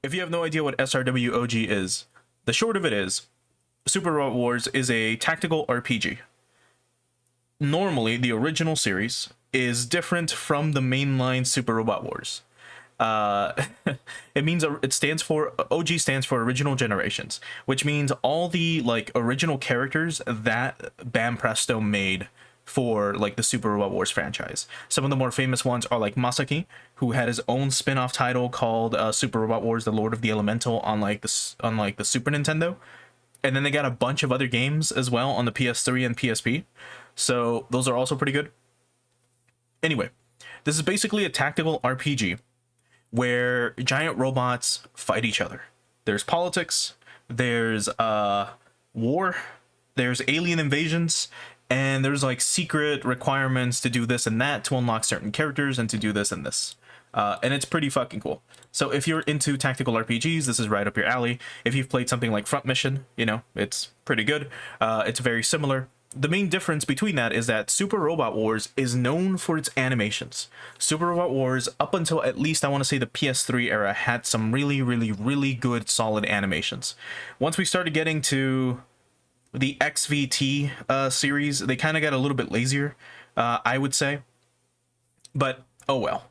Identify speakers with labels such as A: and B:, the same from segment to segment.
A: If you have no idea what SRWOG is, the short of it is Super Robot Wars is a tactical RPG. Normally, the original series is different from the mainline Super Robot Wars. Uh, it stands for OG stands for Original Generations, which means all the like original characters that Bam Presto made for like the Super Robot Wars franchise. Some of the more famous ones are like Masaki, who had his own spin-off title called Super Robot Wars: The Lord of the Elemental on like the Super Nintendo. And then they got a bunch of other games as well on the PS3 and PSP. So those are also pretty good. Anyway, this is basically a tactical RPG where giant robots fight each other. There's politics, there's war, there's alien invasions, and there's like secret requirements to do this and that to unlock certain characters and to do this and this. And it's pretty fucking cool. So if you're into tactical RPGs, this is right up your alley. If you've played something like Front Mission, you know, it's pretty good. It's very similar. The main difference between that is that Super Robot Wars is known for its animations. Super Robot Wars, up until at least I want to say the PS3 era, had some really, really, really good solid animations. Once we started getting to the XVT series, they kind of got a little bit lazier, I would say. But, oh well.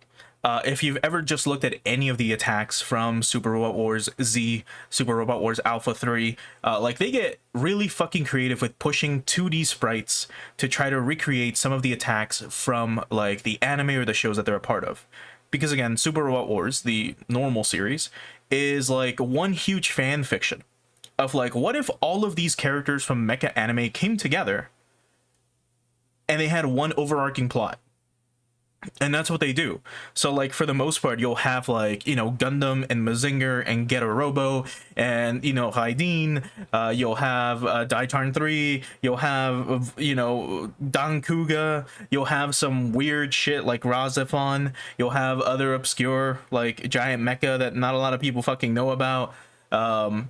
A: If you've ever just looked at any of the attacks from Super Robot Wars Z, Super Robot Wars Alpha 3, like they get really fucking creative with pushing 2D sprites to try to recreate some of the attacks from like the anime or the shows that they're a part of. Because again, Super Robot Wars, the normal series, is like one huge fan fiction of like, what if all of these characters from mecha anime came together and they had one overarching plot? And that's what they do. So like for the most part, you'll have like, you know, Gundam and Mazinger and Getter Robo and, you know, Raiden. You'll have Daitarn 3. You'll have, you know, Dankuga. You'll have some weird shit like Razafon. You'll have other obscure like giant mecha that not a lot of people fucking know about. And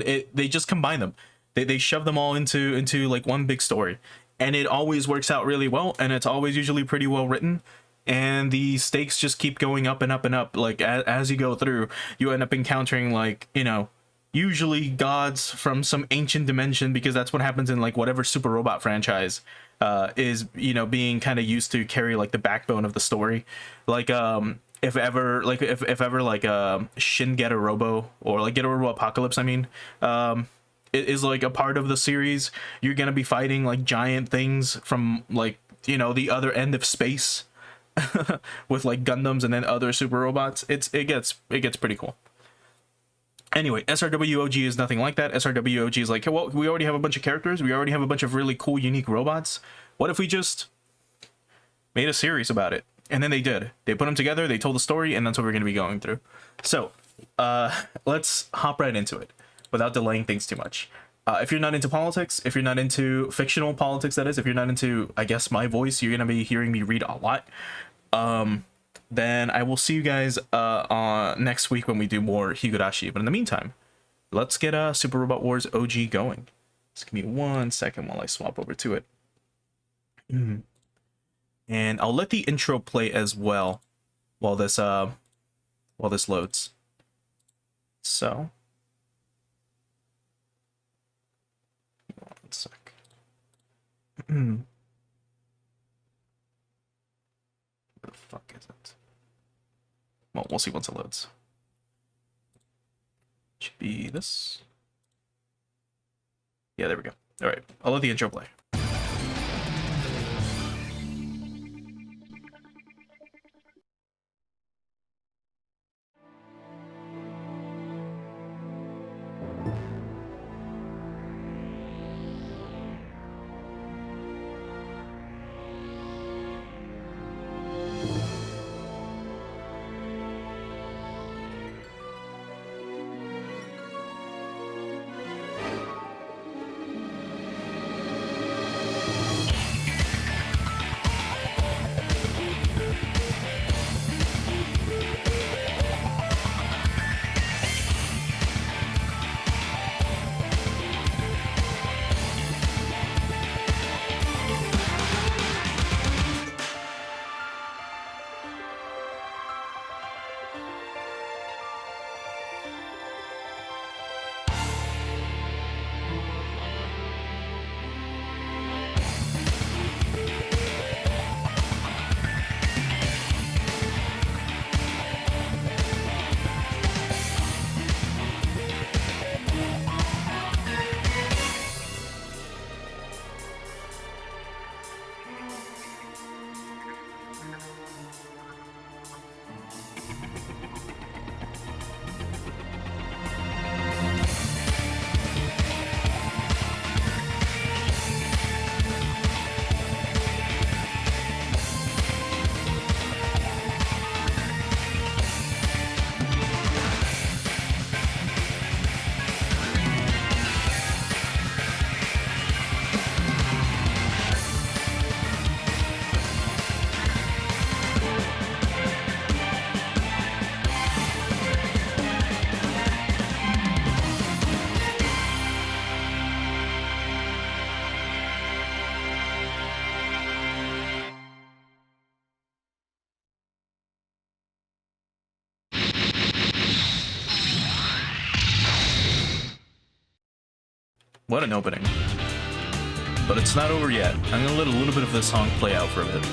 A: they just combine them. They shove them all into like one big story. And it always works out really well, and it's always usually pretty well written, and the stakes just keep going up and up and up. Like as you go through, you end up encountering like, you know, usually gods from some ancient dimension, because that's what happens in like whatever Super Robot franchise is, you know, being kind of used to carry like the backbone of the story. Like if ever Shin Getter Robo or like Getter Robo Apocalypse, I mean, it is like a part of the series. You're gonna be fighting like giant things from like, you know, the other end of space with like Gundams and then other super robots. It gets pretty cool. Anyway, SRWOG is nothing like that. SRWOG is like, well, we already have a bunch of characters. We already have a bunch of really cool, unique robots. What if we just made a series about it? And then they did. They put them together, they told the story, and that's what we're going to be going through. So, let's hop right into it without delaying things too much. If you're not into politics, if you're not into fictional politics, that is, if you're not into, I guess, my voice, you're going to be hearing me read a lot. Then I will see you guys on next week when we do more Higurashi. But in the meantime, let's get Super Robot Wars OG going. Just give me 1 second while I swap over to it. And I'll let the intro play as well while this loads. So 1 sec. Where the fuck is it? Well, we'll see once it loads. Should be this. Yeah, there we go. All right, I'll let the intro play. What an opening. But it's not over yet. I'm gonna let a little bit of this song play out for a bit.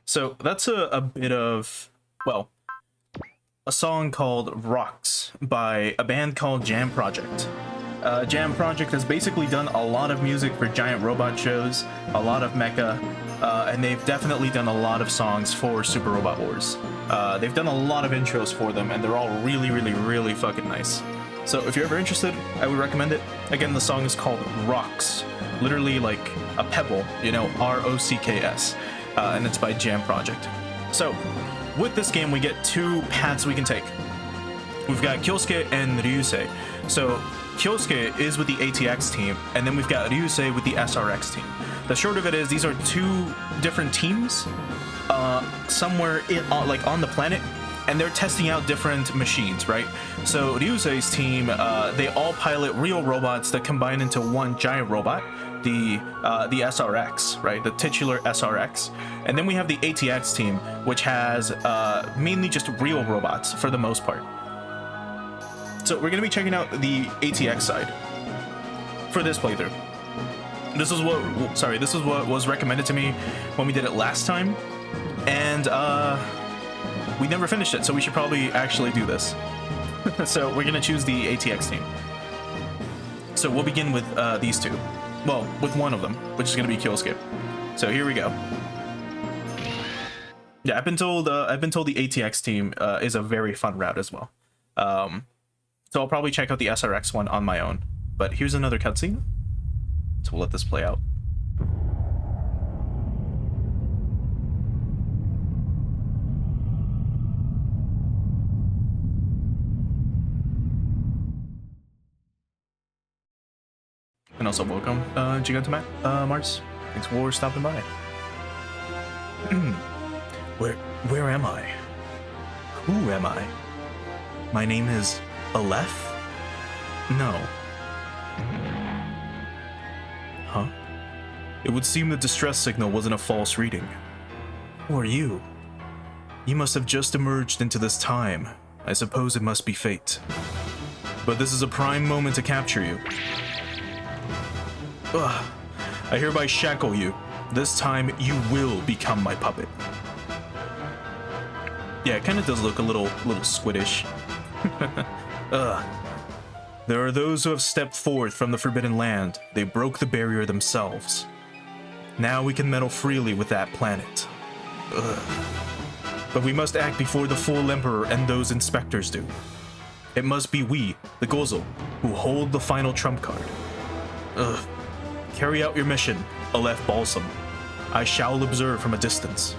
A: So that's a bit of, well, a song called Rocks by a band called Jam Project. Jam Project has basically done a lot of music for giant robot shows, a lot of mecha, and they've definitely done a lot of songs for Super Robot Wars. They've done a lot of intros for them, and they're all really, really, really fucking nice. So if you're ever interested, I would recommend it. Again, the song is called Rocks, literally like a pebble, you know, R-O-C-K-S. And it's by Jam Project. So, with this game, we get two paths we can take. We've got Kyosuke and Ryusei. So, Kyosuke is with the ATX team, and then we've got Ryusei with the SRX team. The short of it is, these are two different teams, somewhere like on the planet, and they're testing out different machines, right? So, Ryusei's team, they all pilot real robots that combine into one giant robot. The SRX, right? The titular SRX. And then we have the ATX team, which has mainly just real robots for the most part. So we're going to be checking out the ATX side for this playthrough. This is what was recommended to me when we did it last time, and we never finished it, so we should probably actually do this. So we're going to choose the ATX team. So we'll begin with these two. Well, with one of them, which is going to be Kyosuke. So here we go. Yeah, I've been told the ATX team is a very fun route as well. So I'll probably check out the SRX one on my own. But here's another cutscene. So we'll let this play out. And also welcome, Gigantamac, Mars. Thanks for stopping by. Where am I? Who am I? My name is Aleph? No. Huh? It would seem the distress signal wasn't a false reading. Who are you? You must have just emerged into this time. I suppose it must be fate. But this is a prime moment to capture you. Ugh. I hereby shackle you. This time, you will become my puppet. Yeah, it kind of does look a little squiddish. Ugh. There are those who have stepped forth from the Forbidden Land. They broke the barrier themselves. Now we can meddle freely with that planet. Ugh. But we must act before the full Emperor and those inspectors do. It must be we, the Gozel, who hold the final trump card. Ugh. Carry out your mission, Aleph Balsam. I shall observe from a distance.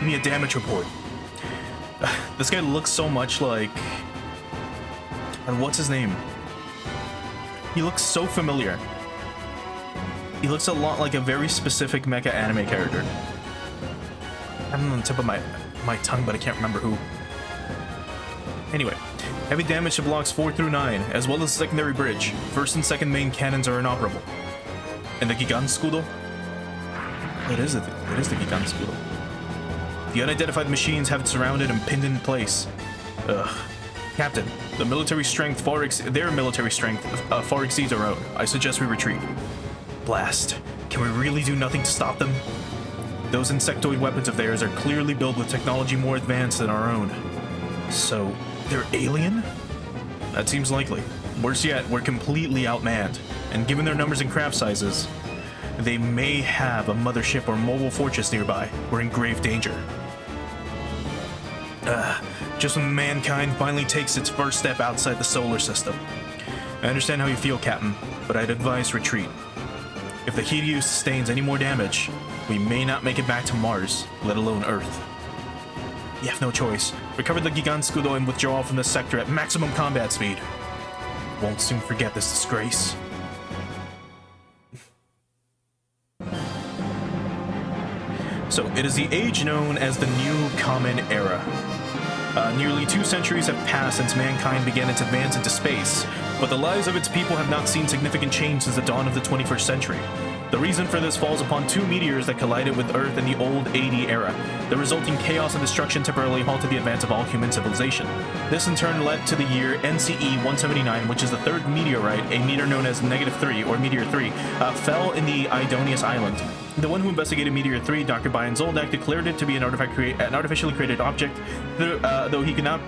A: Give me a damage report. This guy looks so much like... And what's his name? He looks so familiar. He looks a lot like a very specific mecha anime character. I'm on the tip of my tongue, but I can't remember who. Anyway, heavy damage to blocks 4 through 9, as well as the secondary bridge. First and second main cannons are inoperable. And the Gigantskudo? It is the Gigantskudo. The unidentified machines have it surrounded and pinned in place. Ugh. Captain, their military strength far exceeds our own. I suggest we retreat. Blast. Can we really do nothing to stop them? Those insectoid weapons of theirs are clearly built with technology more advanced than our own. So, they're alien? That seems likely. Worse yet, we're completely outmanned. And given their numbers and craft sizes, they may have a mothership or mobile fortress nearby. We're in grave danger. Just when mankind finally takes its first step outside the solar system. I understand how you feel, Captain, but I'd advise retreat. If the Hiryu sustains any more damage, we may not make it back to Mars, let alone Earth. You have no choice. Recover the Gigantskudo and withdraw from this sector at maximum combat speed. Won't soon forget this disgrace. So, it is the age known as the New Common Era. Nearly 2 centuries have passed since mankind began its advance into space, but the lives of its people have not seen significant change since the dawn of the 21st century. The reason for this falls upon 2 meteors that collided with Earth in the old AD era. The resulting chaos and destruction temporarily halted the advance of all human civilization. This in turn led to the year NCE 179, which is the 3rd meteorite, a meteor known as -3 or Meteor 3, fell in the Idonius Island. The one who investigated Meteor 3, Dr. Bayan Zoldak, declared it to be an artificially created object, though he could not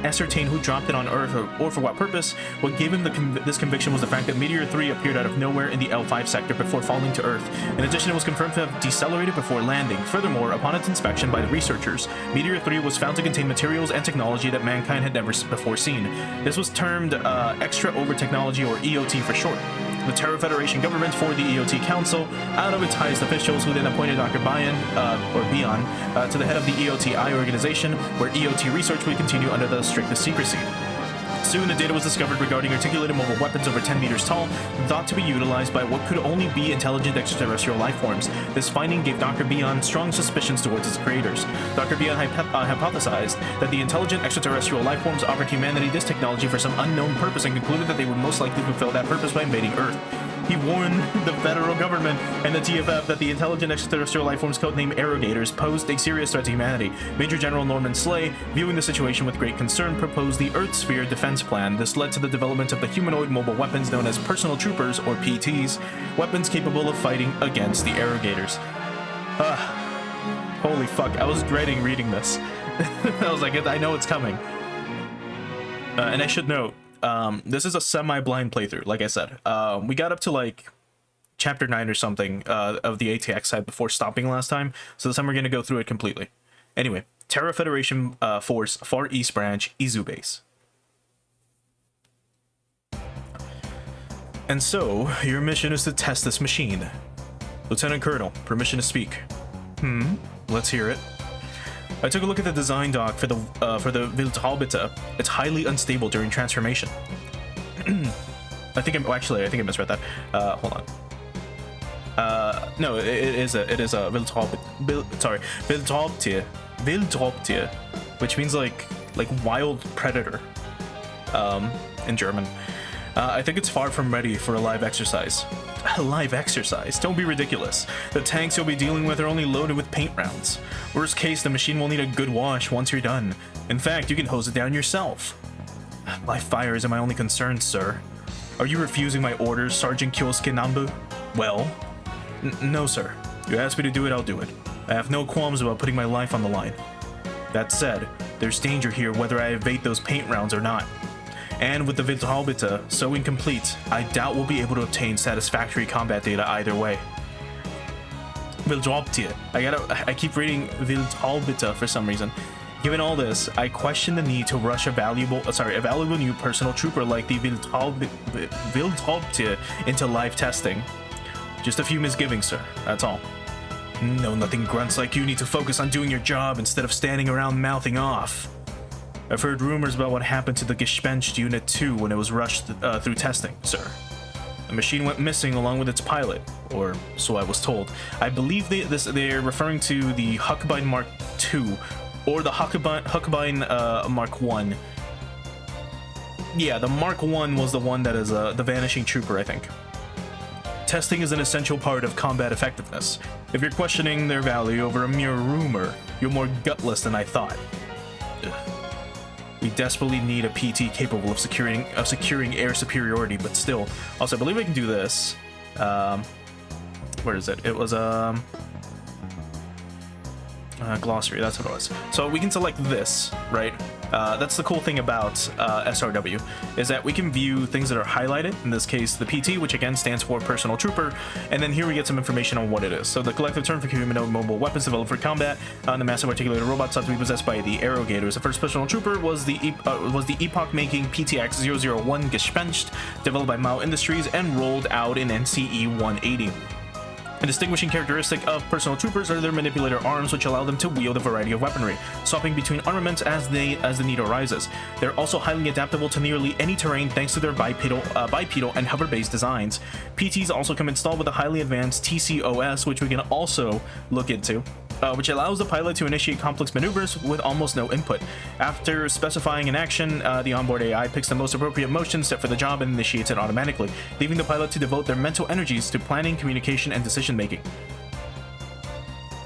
A: ascertain who dropped it on Earth or for what purpose. What gave him this conviction was the fact that Meteor 3 appeared out of nowhere in the L5 sector before falling to Earth. In addition, it was confirmed to have decelerated before landing. Furthermore, upon its inspection by the researchers, Meteor 3 was found to contain materials and technology that mankind had never before seen. This was termed Extra Over Technology, or EOT for short. The Terra Federation government forwarded the EOT Council out of its highest officials, who then appointed Dr. Bayan, to the head of the EOTI organization, where EOT research would continue under the strictest secrecy. Soon, the data was discovered regarding articulated mobile weapons over 10 meters tall, thought to be utilized by what could only be intelligent extraterrestrial life forms. This finding gave Dr. Bayan strong suspicions towards its creators. Dr. Bayan hypothesized that the intelligent extraterrestrial life forms offered humanity this technology for some unknown purpose and concluded that they would most likely fulfill that purpose by invading Earth. He warned the federal government and the TFF that the intelligent extraterrestrial lifeforms codenamed Arrogators posed a serious threat to humanity. Major General Norman Slay, viewing the situation with great concern, proposed the Earth Sphere Defense Plan. This led to the development of the humanoid mobile weapons known as Personal Troopers, or PTs, weapons capable of fighting against the Arrogators. Holy fuck, I was dreading reading this. I was like, I know it's coming. And I should note, this is a semi-blind playthrough, like I said. We got up to like chapter 9 or something of the ATX side before stopping last time, so this time we're going to go through it completely. Anyway, Terra Federation Force Far East Branch, Izu Base. And so, your mission is to test this machine. Lieutenant Colonel, permission to speak. Let's hear it. I took a look at the design doc for the Wildhaubite. It's highly unstable during transformation. I think I misread that. Hold on. No, it is a Wildhaubtier, which means like wild predator, in German. I think it's far from ready for a live exercise. A live exercise? Don't be ridiculous. The tanks you'll be dealing with are only loaded with paint rounds. Worst case, the machine will need a good wash once you're done. In fact, you can hose it down yourself. Live fire isn't my only concern, sir. Are you refusing my orders, Sergeant Kyosuke Nambu? Well, no, sir. You asked me to do it, I'll do it. I have no qualms about putting my life on the line. That said, there's danger here whether I evade those paint rounds or not. And with the Wildhaubite so incomplete, I doubt we'll be able to obtain satisfactory combat data either way. Wildhaubite. I keep reading Wildhaubite for some reason. Given all this, I question the need to rush a valuable new personal trooper like the Wildhaubite into live testing. Just a few misgivings, sir. That's all. No, nothing grunts like you need to focus on doing your job instead of standing around mouthing off. I've heard rumors about what happened to the Gespenst Unit 2 when it was rushed through testing, sir. The machine went missing along with its pilot, or so I was told. I believe they're referring to the Huckbein Mark II, or the Huckbein Mark 1. Yeah, the Mark 1 was the one that is the Vanishing Trooper, I think. Testing is an essential part of combat effectiveness. If you're questioning their value over a mere rumor, you're more gutless than I thought. Ugh. We desperately need a PT capable of securing air superiority, but still. Also, I believe I can do this. Where is it? It was glossary. That's what it was. So we can select this, right? That's the cool thing about SRW, is that we can view things that are highlighted. In this case, the PT, which again stands for Personal Trooper, and then here we get some information on what it is. So the collective term for humanoid mobile weapons developed for combat, the massive articulated robots thought to be possessed by the Arrogators. The first Personal Trooper was the epoch-making PTX 001 Gespenst, developed by Mao Industries and rolled out in NCE 180. A distinguishing characteristic of personal troopers are their manipulator arms, which allow them to wield a variety of weaponry, swapping between armaments as the need arises. They're also highly adaptable to nearly any terrain thanks to their bipedal and hover-based designs. PTs also come installed with a highly advanced TCOS, which we can also look into, which allows the pilot to initiate complex maneuvers with almost no input. After specifying an action, the onboard AI picks the most appropriate motion set for the job and initiates it automatically, leaving the pilot to devote their mental energies to planning, communication, and decision making.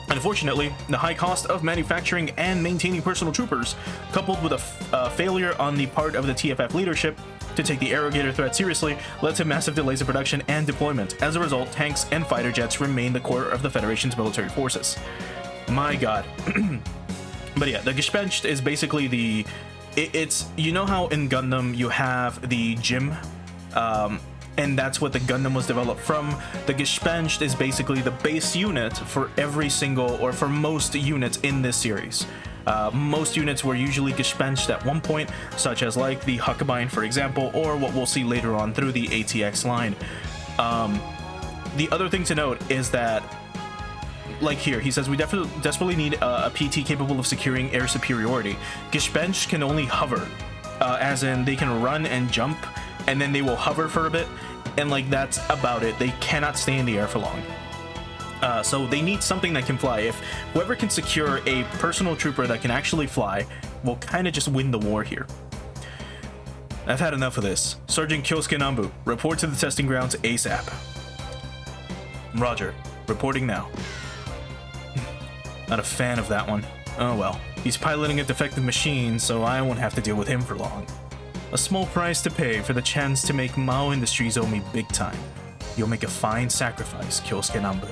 A: Unfortunately, the high cost of manufacturing and maintaining personal troopers, coupled with a failure on the part of the TFF leadership to take the Arrogator threat seriously, led to massive delays in production and deployment. As a result, tanks and fighter jets remain the core of the Federation's military forces. My god. But yeah, the Gespenst is basically it's you know how in Gundam you have the gym, and that's what the Gundam was developed from. The Gespenst is basically the base unit for every single, or for most units in this series. Most units were usually Gespenst at one point, such as like the Huckbein, for example, or what we'll see later on through the ATX line. The other thing to note is that, like here, he says we desperately need a PT capable of securing air superiority. Gespenst can only hover, as in they can run and jump, and then they will hover for a bit, and like that's about it. They cannot stay in the air for long. So they need something that can fly. If whoever can secure a personal trooper that can actually fly will kind of just win the war here. I've had enough of this. Sergeant Kyosuke Nambu, report to the testing grounds ASAP. Roger, reporting now. Not a fan of that one. Oh well, he's piloting a defective machine, so I won't have to deal with him for long. A small price to pay for the chance to make Mao Industries owe me big time. You'll make a fine sacrifice, Kyosuke Nambu.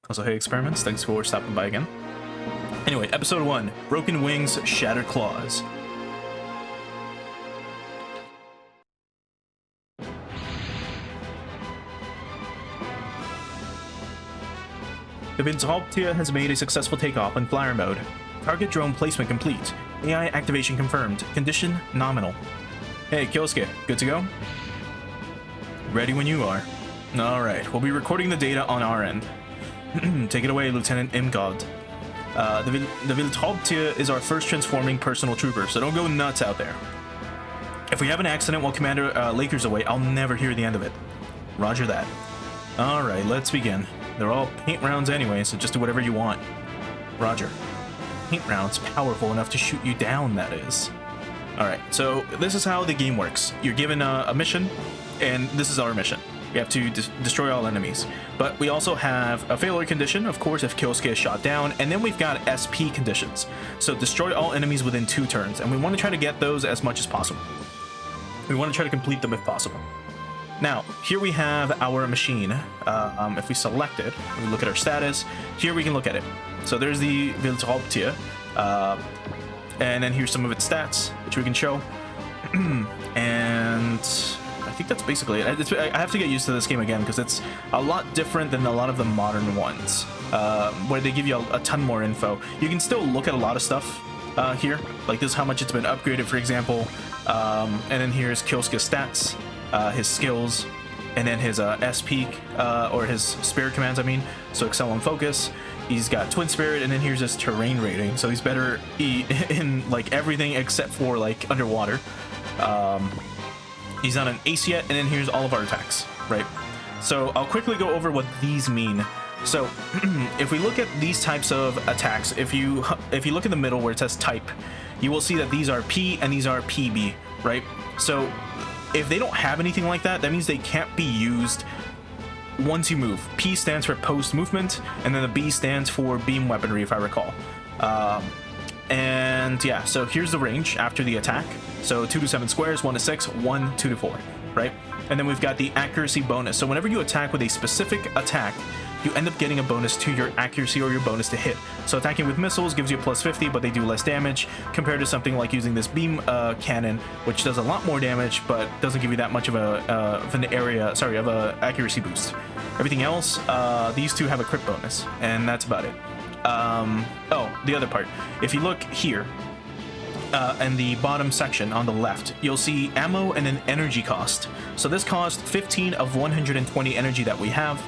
A: Also, hey Experiments, thanks for stopping by again. Anyway, episode 1, Broken Wings, Shattered Claws. The Beowulf has made a successful takeoff in flyer mode. Target drone placement complete. AI activation confirmed. Condition nominal. Hey, Kyosuke, good to go? Ready when you are. Alright, we'll be recording the data on our end. Take it away, Lieutenant Imgod. The Beowulf is our first transforming personal trooper, so don't go nuts out there. If we have an accident while Commander Laker's away, I'll never hear the end of it. Roger that. Alright, let's begin. They're all paint rounds anyway, so just do whatever you want. Roger. Paint rounds powerful enough to shoot you down, that is. Alright, so this is how the game works. You're given a mission, and this is our mission. We have to destroy all enemies. But we also have a failure condition, of course, if Kyosuke is shot down, and then we've got SP conditions. So destroy all enemies within 2 turns, and we want to try to get those as much as possible. We want to try to complete them if possible. Now, here we have our machine. If we select it, we look at our status, here we can look at it. So there's the Beowulf, and then here's some of its stats, which we can show. And I think that's basically it. I have to get used to this game again, because it's a lot different than a lot of the modern ones, where they give you a ton more info. You can still look at a lot of stuff here, like this is how much it's been upgraded, for example. And then here's Kyosuke's stats. His skills, and then his SP or his spirit commands, I mean. So excel and focus. He's got twin spirit, and then here's his terrain rating. So he's better in like everything except for like underwater. He's not an ace yet, and then here's all of our attacks, right? So I'll quickly go over what these mean. So if we look at these types of attacks, if you look in the middle where it says type, you will see that these are P and these are PB, right? So if they don't have anything like that, that means they can't be used once you move. P stands for post movement, and then the B stands for beam weaponry, if I recall. And yeah, so here's the range after the attack. So 2 to 7 squares, 1 to 6, 1, 2 to 4, right? And then we've got the accuracy bonus. So whenever you attack with a specific attack, you end up getting a bonus to your accuracy or your bonus to hit. So attacking with missiles gives you a plus 50, but they do less damage compared to something like using this beam cannon, which does a lot more damage, but doesn't give you that much of an accuracy boost. Everything else, these two have a crit bonus, and that's about it. Oh, the other part. If you look here, in the bottom section on the left, you'll see ammo and an energy cost. So this costs 15 of 120 energy that we have.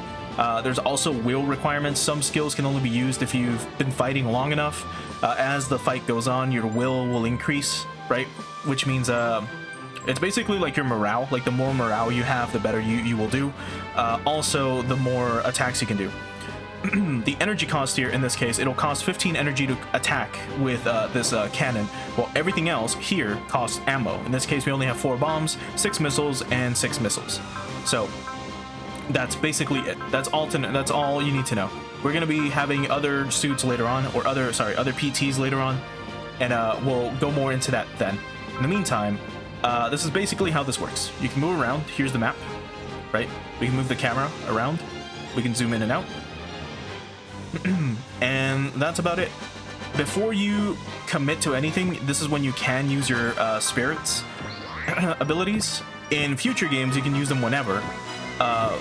A: There's also will requirements. Some skills can only be used if you've been fighting long enough. As the fight goes on, your will increase, right? Which means it's basically like your morale. Like the more morale you have, the better you will do. Also, the more attacks you can do. The energy cost here, in this case, it'll cost 15 energy to attack with this cannon, while everything else here costs ammo. In this case, we only have 4 bombs, 6 missiles, and 6 missiles. So that's basically it. That's all you need to know. We're going to be having other suits later on, or other PTs later on, and we'll go more into that then. In the meantime, this is basically how this works. You can move around. Here's the map, right? We can move the camera around. We can zoom in and out. And that's about it. Before you commit to anything, this is when you can use your spirits abilities. In future games, you can use them whenever.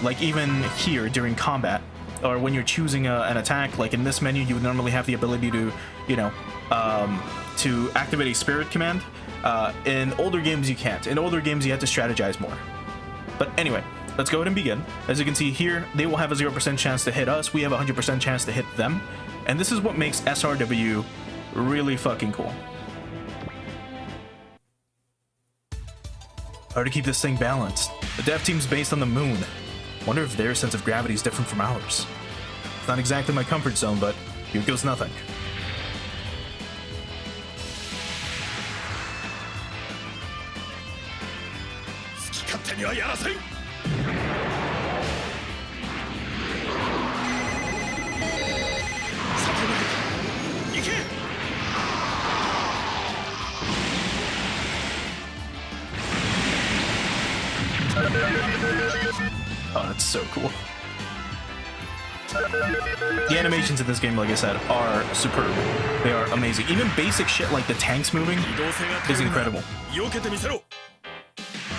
A: Like even here during combat, or when you're choosing an attack, like in this menu, you would normally have the ability to, to activate a spirit command. In older games, you can't. In older games, you have to strategize more. But anyway, let's go ahead and begin. As you can see here, they will have a 0% chance to hit us. We have a 100% chance to hit them. And this is what makes SRW really fucking cool. Hard to keep this thing balanced. The dev team's based on the moon. Wonder if their sense of gravity is different from ours. It's not exactly my comfort zone, but here goes nothing. Oh, that's so cool. The animations in this game, like I said, are superb. They are amazing. Even basic shit like the tanks moving is incredible.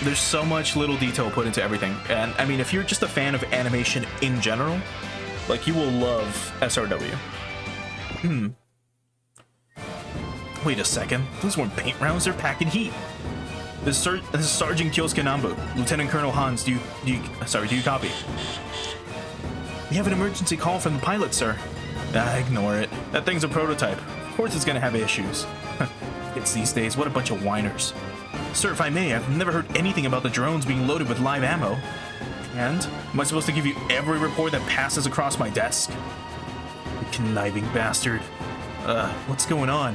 A: There's so much little detail put into everything. And I mean, if you're just a fan of animation in general, like, you will love SRW. Wait a second. Those weren't paint rounds, they're packing heat. This is Sergeant Kyosuke Nambu. Lieutenant Colonel Hans, do you copy? We have an emergency call from the pilot, sir. Ignore it. That thing's a prototype. Of course it's gonna have issues. It's these days, what a bunch of whiners. Sir, if I may, I've never heard anything about the drones being loaded with live ammo. And? Am I supposed to give you every report that passes across my desk? You conniving bastard. What's going on?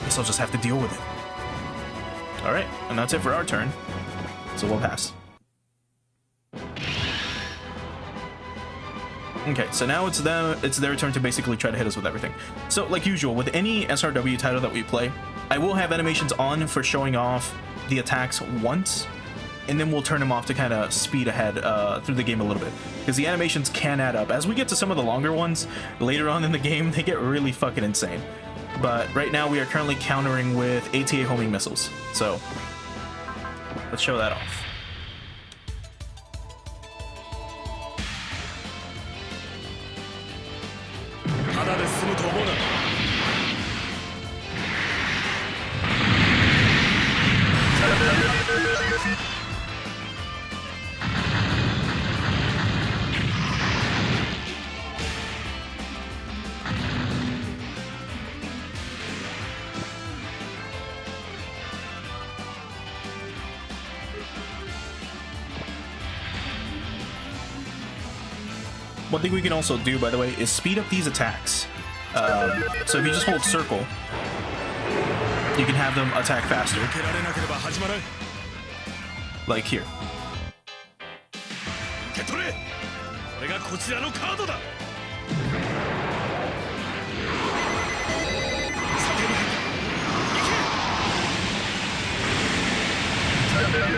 A: Guess I'll just have to deal with it. Alright, and that's it for our turn. So we'll pass. Okay, so now it's their turn to basically try to hit us with everything. So, like usual, with any SRW title that we play, I will have animations on for showing off the attacks once, and then we'll turn them off to kind of speed ahead through the game a little bit. Because the animations can add up. As we get to some of the longer ones later on in the game, they get really fucking insane. But right now we are currently countering with ATA homing missiles. So let's show that off. One thing we can also do, by the way, is speed up these attacks. So if you just hold circle, you can have them attack faster. Like here.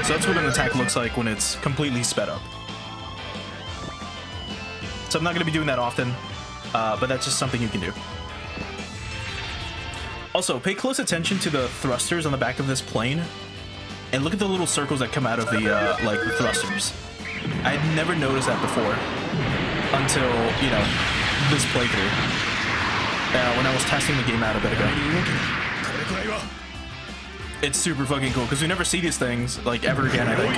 A: So that's what an attack looks like when it's completely sped up. So I'm not going to be doing that often, but that's just something you can do. Also, pay close attention to the thrusters on the back of this plane, and look at the little circles that come out of the like the thrusters. I had never noticed that before until, you know, this playthrough. When I was testing the game out a bit ago. It's super fucking cool because we never see these things like ever again, I think.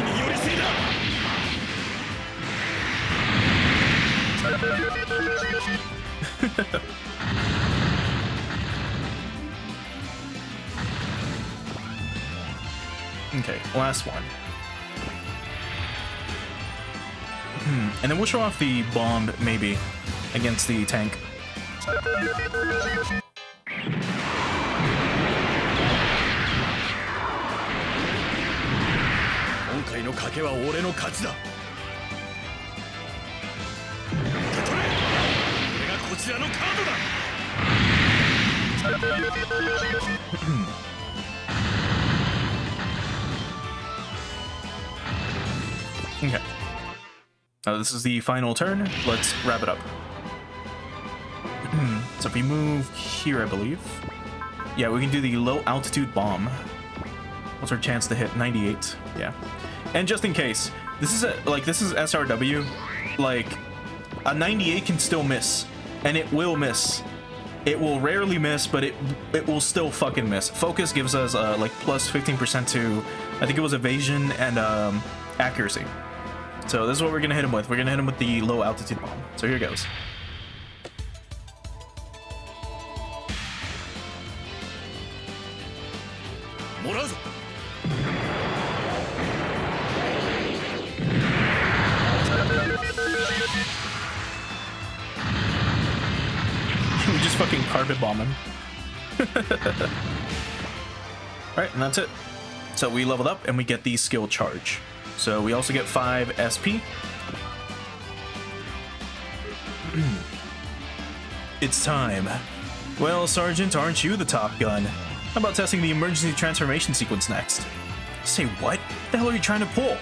A: Okay, last one. And then we'll show off the bomb, maybe, against the tank. Okay. This is the final turn. Let's wrap it up. So if we move here, I believe. Yeah, we can do the low altitude bomb. What's our chance to hit? 98. Yeah. And just in case, this is SRW. Like, a 98 can still miss, and it will miss. It will rarely miss, but it will still fucking miss. Focus gives us like plus 15% to, I think it was evasion and accuracy. So this is what we're gonna hit him with. We're gonna hit him with the low altitude bomb. So here goes. We just fucking carpet bomb him. Alright, and that's it. So we leveled up and we get the skill charge. So we also get 5 SP. It's time. Well, Sergeant, aren't you the top gun? How about testing the emergency transformation sequence next? Say what? The hell are you trying to pull? Do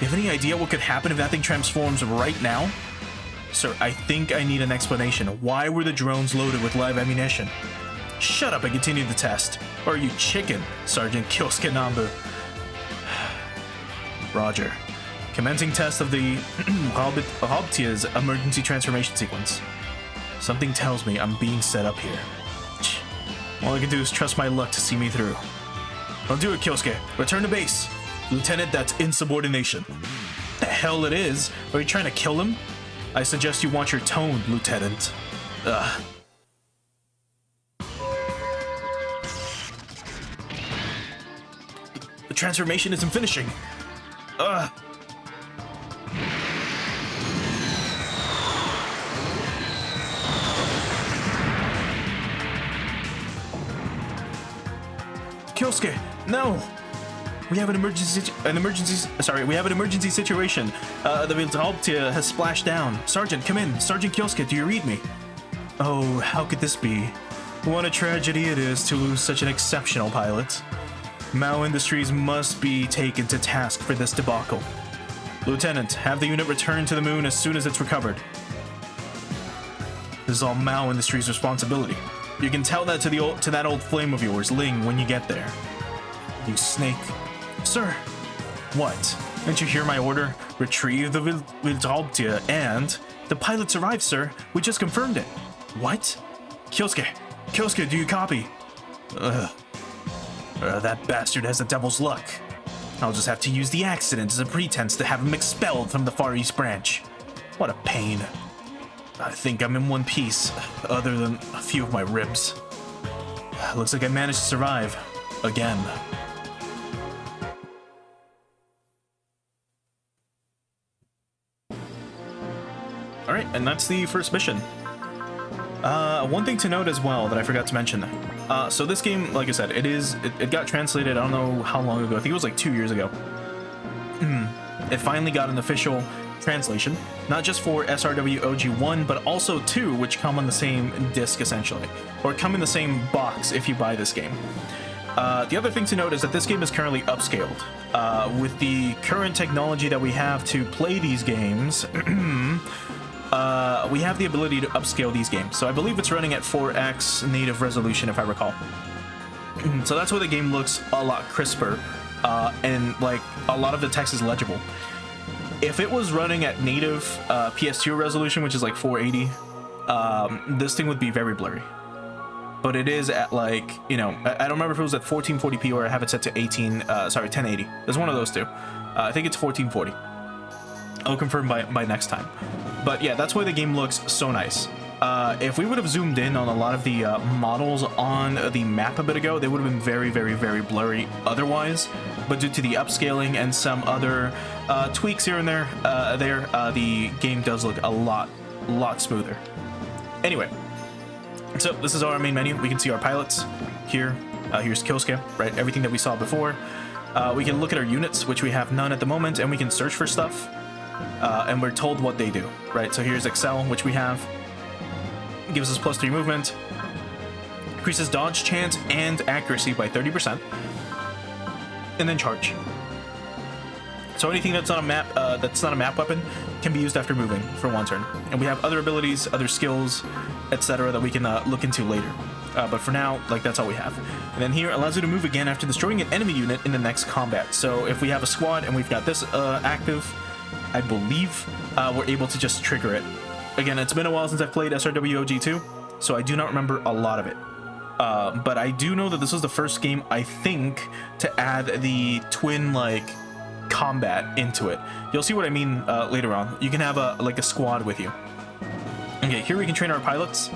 A: you have any idea what could happen if that thing transforms right now? Sir, I think I need an explanation. Why were the drones loaded with live ammunition? Shut up and continue the test. Or are you chicken, Sergeant Kyosuke Nambu? Roger. Commencing test of the Hobbitia's emergency transformation sequence. Something tells me I'm being set up here. All I can do is trust my luck to see me through. Don't do it, Kyosuke. Return to base. Lieutenant, that's insubordination. The hell it is? Are you trying to kill him? I suggest you watch your tone, Lieutenant. Ugh. The transformation isn't finishing. Ugh. Kyosuke, no! We have an emergency situation. The Beowulf has splashed down. Sergeant, come in. Sergeant Kyosuke, do you read me? Oh, how could this be? What a tragedy it is to lose such an exceptional pilot. Mao Industries must be taken to task for this debacle. Lieutenant, have the unit return to the moon as soon as it's recovered. This is all Mao Industries' responsibility. You can tell that to that old flame of yours, Ling, when you get there. You snake. Sir. What? Didn't you hear my order? Retrieve the Beowulf and... The pilot survived, sir. We just confirmed it. What? Kyosuke. Kyosuke, do you copy? That bastard has the devil's luck. I'll just have to use the accident as a pretense to have him expelled from the Far East Branch. What a pain. I think I'm in one piece, other than a few of my ribs. Looks like I managed to survive. Again. All right, and that's the first mission. One thing to note as well that I forgot to mention. So this game, like I said, it got translated, I don't know how long ago. I think it was like 2 years ago. It finally got an official translation, not just for SRW OG1, but also 2, which come on the same disc essentially, or come in the same box if you buy this game. The other thing to note is that this game is currently upscaled. With the current technology that we have to play these games, we have the ability to upscale these games. So I believe it's running at 4x native resolution, if I recall. So that's why the game looks a lot crisper, and like a lot of the text is legible. If it was running at native PS2 resolution, which is like 480, this thing would be very blurry. But it is at like, you know, I don't remember if it was at 1440p or I have it set to 1080. There's one of those two. I think it's 1440. I'll confirm by next time. But yeah, that's why the game looks so nice. If we would have zoomed in on a lot of the models on the map a bit ago, they would have been very, very, very blurry otherwise. But due to the upscaling and some other tweaks here and there, the game does look a lot smoother. Anyway, so this is our main menu. We can see our pilots here. Here's Kyosuke, right? Everything that we saw before. We can look at our units, which we have none at the moment, and we can search for stuff. And we're told what they do, right? So here's Excel, which we have. Gives us +3 movement. Increases dodge chance and accuracy by 30%. And then charge. So anything that's not a map weapon can be used after moving for 1 turn. And we have other abilities, other skills, etc. that we can look into later. But for now, like, that's all we have. And then here allows you to move again after destroying an enemy unit in the next combat. So if we have a squad and we've got this active, I believe we're able to just trigger it. Again, it's been a while since I've played SRW OG2, so I do not remember a lot of it. But I do know that this was the first game, I think, to add the twin, like, combat into it. You'll see what I mean later on. You can have a squad with you. Okay, here we can train our pilots.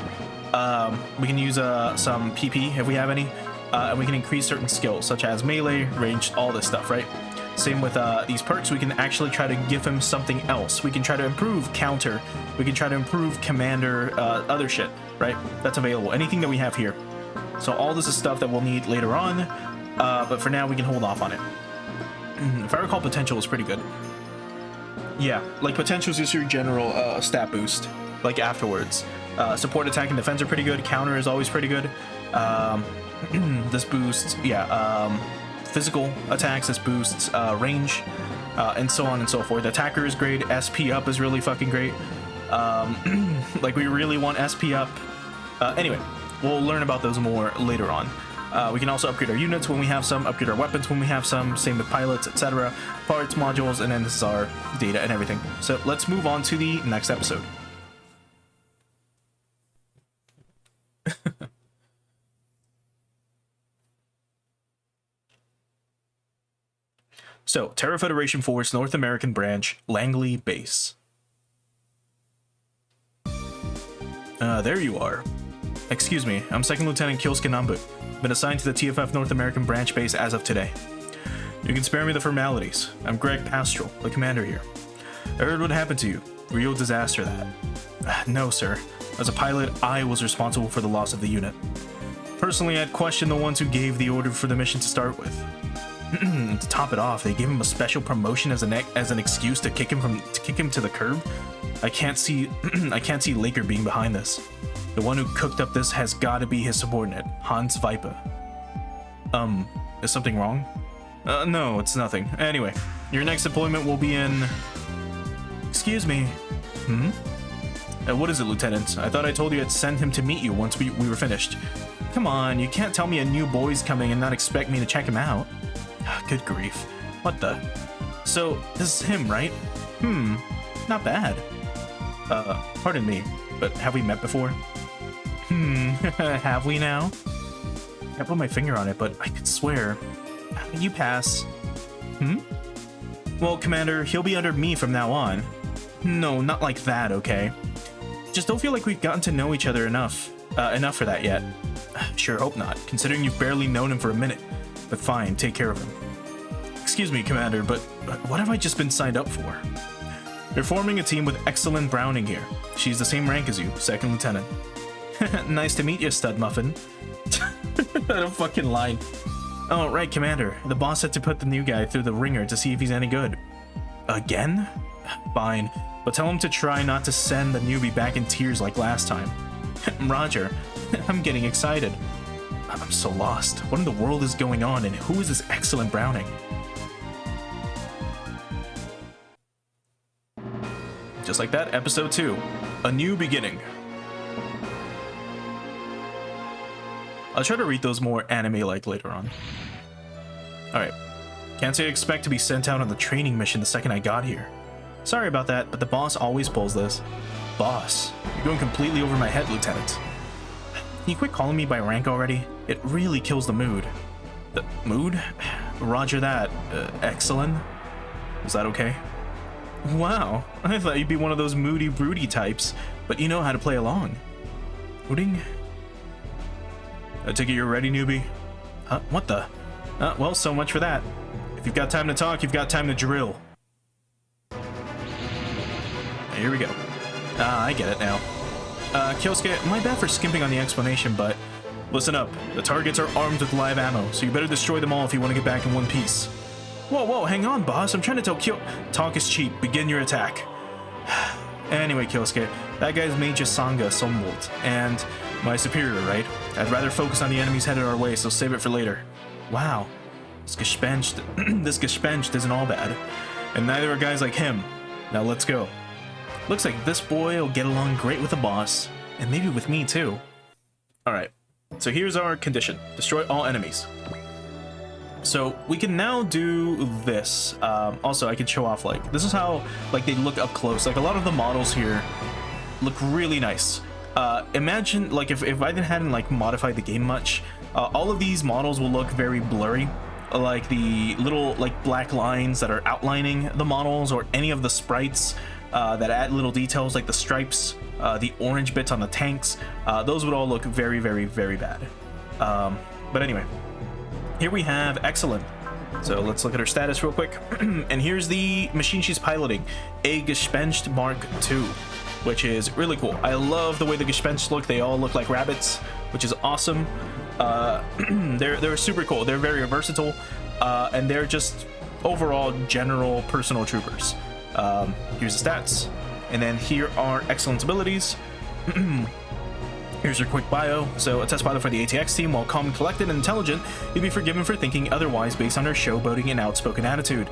A: We can use some PP if we have any, and we can increase certain skills such as melee, range, all this stuff, right? Same with these perks. We can actually try to give him something else. We can try to improve counter. We can try to improve commander, other shit, right? That's available. Anything that we have here. So all this is stuff that we'll need later on, but for now we can hold off on it. If I recall, potential is pretty good. Yeah, like potential is just your general stat boost, like afterwards. Support, attack, and defense are pretty good. Counter is always pretty good. This boosts, yeah, physical attacks, this boosts range, and so on and so forth. Attacker is great. SP up is really fucking great. Like, we really want SP up. Anyway, we'll learn about those more later on. We can also upgrade our units when we have some, upgrade our weapons when we have some, same with pilots, etc. Parts, modules, and then this is our data and everything. So let's move on to the next episode. So, Terra Federation Force, North American Branch, Langley Base. There you are. Excuse me, I'm Second Lieutenant Kyosuke Nambu. Been assigned to the TFF North American Branch Base as of today. You can spare me the formalities. I'm Greg Pastrol, the commander here. I heard what happened to you. Real disaster, that. No, sir. As a pilot, I was responsible for the loss of the unit. Personally, I'd question the ones who gave the order for the mission to start with. To top it off, they gave him a special promotion as an excuse to kick him to the curb. I can't see Laker being behind this. The one who cooked up this has got to be his subordinate, Hans Viper. Is something wrong? No, it's nothing. Anyway, your next deployment will be in... Excuse me. What is it, Lieutenant? I thought I told you I'd send him to meet you once we were finished. Come on, you can't tell me a new boy's coming and not expect me to check him out. Good grief. What the? So, this is him, right? Not bad. Pardon me, but have we met before? Have we now? I put my finger on it, but I could swear. You pass. Well, Commander, he'll be under me from now on. No, not like that, okay? Just don't feel like we've gotten to know each other enough for that yet. Sure hope not, considering you've barely known him for a minute. But fine, take care of him. Excuse me, Commander, but what have I just been signed up for? You're forming a team with Excellent Browning here. She's the same rank as you, second lieutenant. Nice to meet you, Stud Muffin. What a fucking line. Oh, right, Commander. The boss had to put the new guy through the ringer to see if he's any good. Again? Fine, but tell him to try not to send the newbie back in tears like last time. Roger. I'm getting excited. I'm so lost. What in the world is going on, and who is this Excellent Browning? Just like that, episode 2. A New Beginning. I'll try to read those more anime-like later on. Alright. Can't say I expect to be sent out on the training mission the second I got here. Sorry about that, but the boss always pulls this. Boss? You're going completely over my head, Lieutenant. Can you quit calling me by rank already? It really kills the mood. The mood? Roger that. Excellent? Is that okay? Wow, I thought you'd be one of those moody, broody types, but you know how to play along. Mooding? I take it you're ready, newbie? Huh? What the? Well, so much for that. If you've got time to talk, you've got time to drill. Here we go. I get it now. Kyosuke, my bad for skimping on the explanation, but listen up. The targets are armed with live ammo, so you better destroy them all if you want to get back in one piece. Whoa, hang on, boss. I'm trying to tell Talk is cheap. Begin your attack. Anyway, Kyosuke, that guy's Major Sanga Sombolt, and my superior, right? I'd rather focus on the enemies headed our way, so save it for later. Wow. This Gespenst isn't all bad. And neither are guys like him. Now let's go. Looks like this boy will get along great with the boss, and maybe with me too. Alright, so here's our condition. Destroy all enemies. So we can now do this. Also, I can show off, like, this is how, like, they look up close. Like, a lot of the models here look really nice. Imagine, like, if I hadn't, like, modified the game much, all of these models will look very blurry. Like, the little, like, black lines that are outlining the models, or any of the sprites that add little details, like the stripes, the orange bits on the tanks, those would all look very, very, very bad. But anyway. Here we have Excellent. So let's look at her status real quick. And here's the machine she's piloting, a Gespenst Mark II, which is really cool. I love the way the Gespenst look. They all look like rabbits, which is awesome. They're super cool. They're very versatile, and they're just overall general personal troopers. Here's the stats, and then here are Excellent's abilities. Here's your quick bio. So, a test pilot for the ATX team. While calm, collected, and intelligent, you'll be forgiven for thinking otherwise based on her showboating and outspoken attitude.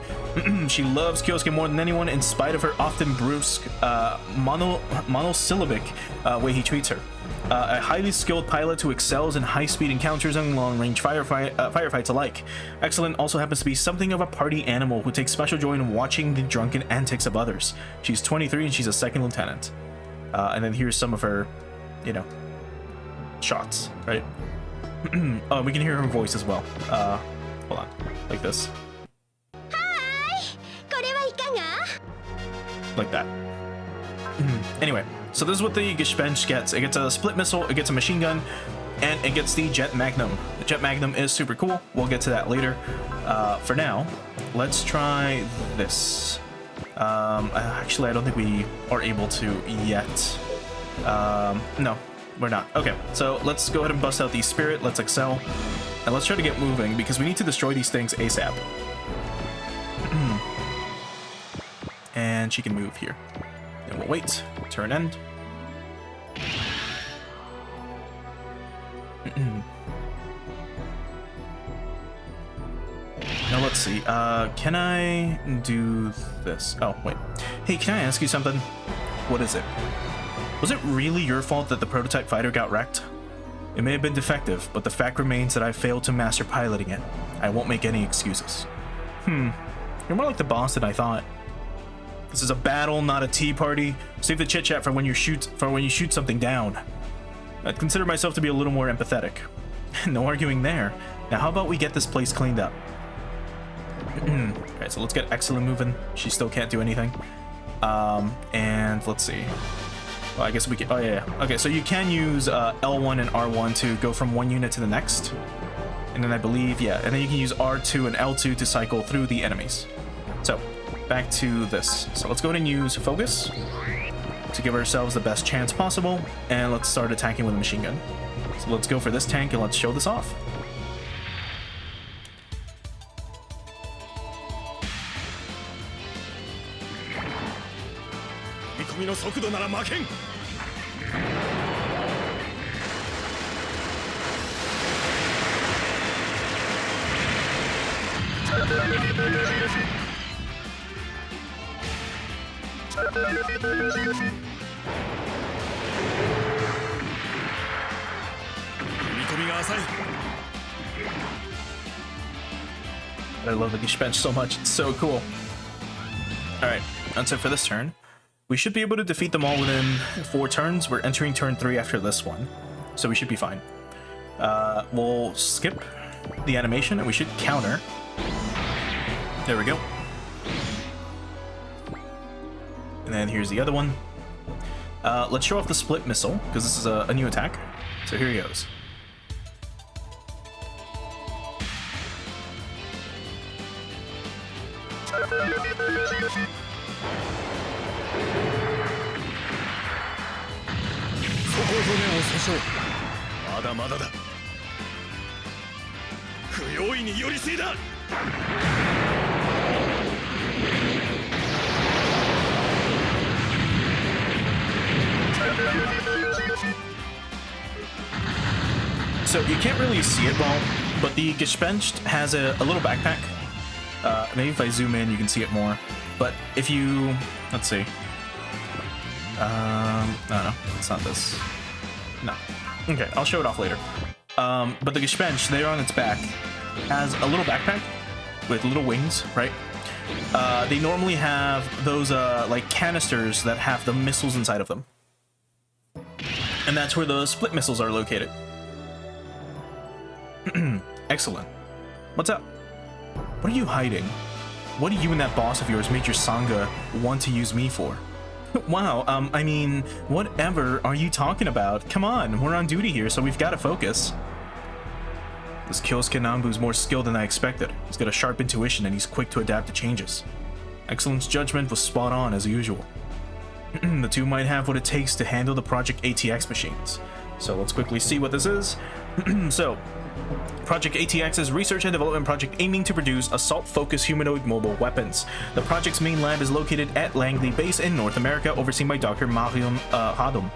A: She loves Kyosuke more than anyone, in spite of her often brusque, monosyllabic way he treats her. A highly skilled pilot who excels in high-speed encounters and long-range firefights alike. Excellent also happens to be something of a party animal who takes special joy in watching the drunken antics of others. She's 23 and she's a second lieutenant. And then here's some of her, you know, shots, right? Oh, we can hear her voice as well. Hold on, like this. Like that. Anyway, so this is what the Gespenst gets. It gets a split missile, it gets a machine gun, and it gets the Jet Magnum. The Jet Magnum is super cool. We'll get to that later. For now, let's try this. Actually, I don't think we are able to yet. No. We're not. Okay, so let's go ahead and bust out the Spirit. Let's excel. And let's try to get moving, because we need to destroy these things ASAP. And she can move here. Then we'll wait. Turn end. Now let's see. Can I do this? Oh, wait. Hey, can I ask you something? What is it? Was it really your fault that the prototype fighter got wrecked? It may have been defective, but the fact remains that I failed to master piloting it. I won't make any excuses. You're more like the boss than I thought. This is a battle, not a tea party. Save the chit-chat for when you shoot something down. I'd consider myself to be a little more empathetic. No arguing there. Now how about we get this place cleaned up? Alright, so let's get Excellent moving. She still can't do anything. And let's see. Well, I guess we can. Oh yeah. Okay, so you can use L1 and R1 to go from one unit to the next, and then I believe, yeah, and then you can use R2 and L2 to cycle through the enemies. So back to this. So let's go ahead and use focus to give ourselves the best chance possible, and let's start attacking with a machine gun. So let's go for this tank and let's show this off. I love the Gespenst so much, it's so cool. Alright, that's it for this turn. We should be able to defeat them all within 4 turns. We're entering turn 3 after this one, so we should be fine. We'll skip the animation and we should counter. There we go. And then here's the other one. Let's show off the split missile, because this is a new attack. So here he goes. So you can't really see it well, but the Gespenst has a little backpack. Maybe if I zoom in, you can see it more. But if you, let's see. No, it's not this. No. Okay, I'll show it off later. But the Gespenst, there on its back, has a little backpack with little wings, right? They normally have those like canisters that have the missiles inside of them. And that's where the split missiles are located. Excellent. What's up? What are you hiding? What do you and that boss of yours, Major Sangha, want to use me for? Wow, I mean, whatever are you talking about? Come on, we're on duty here, so we've got to focus. This Kyosuke Nambu's more skilled than I expected. He's got a sharp intuition and he's quick to adapt to changes. Excellent's judgment was spot on as usual. The two might have what it takes to handle the Project ATX machines. So let's quickly see what this is. So, Project ATX is a research and development project aiming to produce assault-focused humanoid mobile weapons. The project's main lab is located at Langley Base in North America, overseen by Dr. Marion Hadum.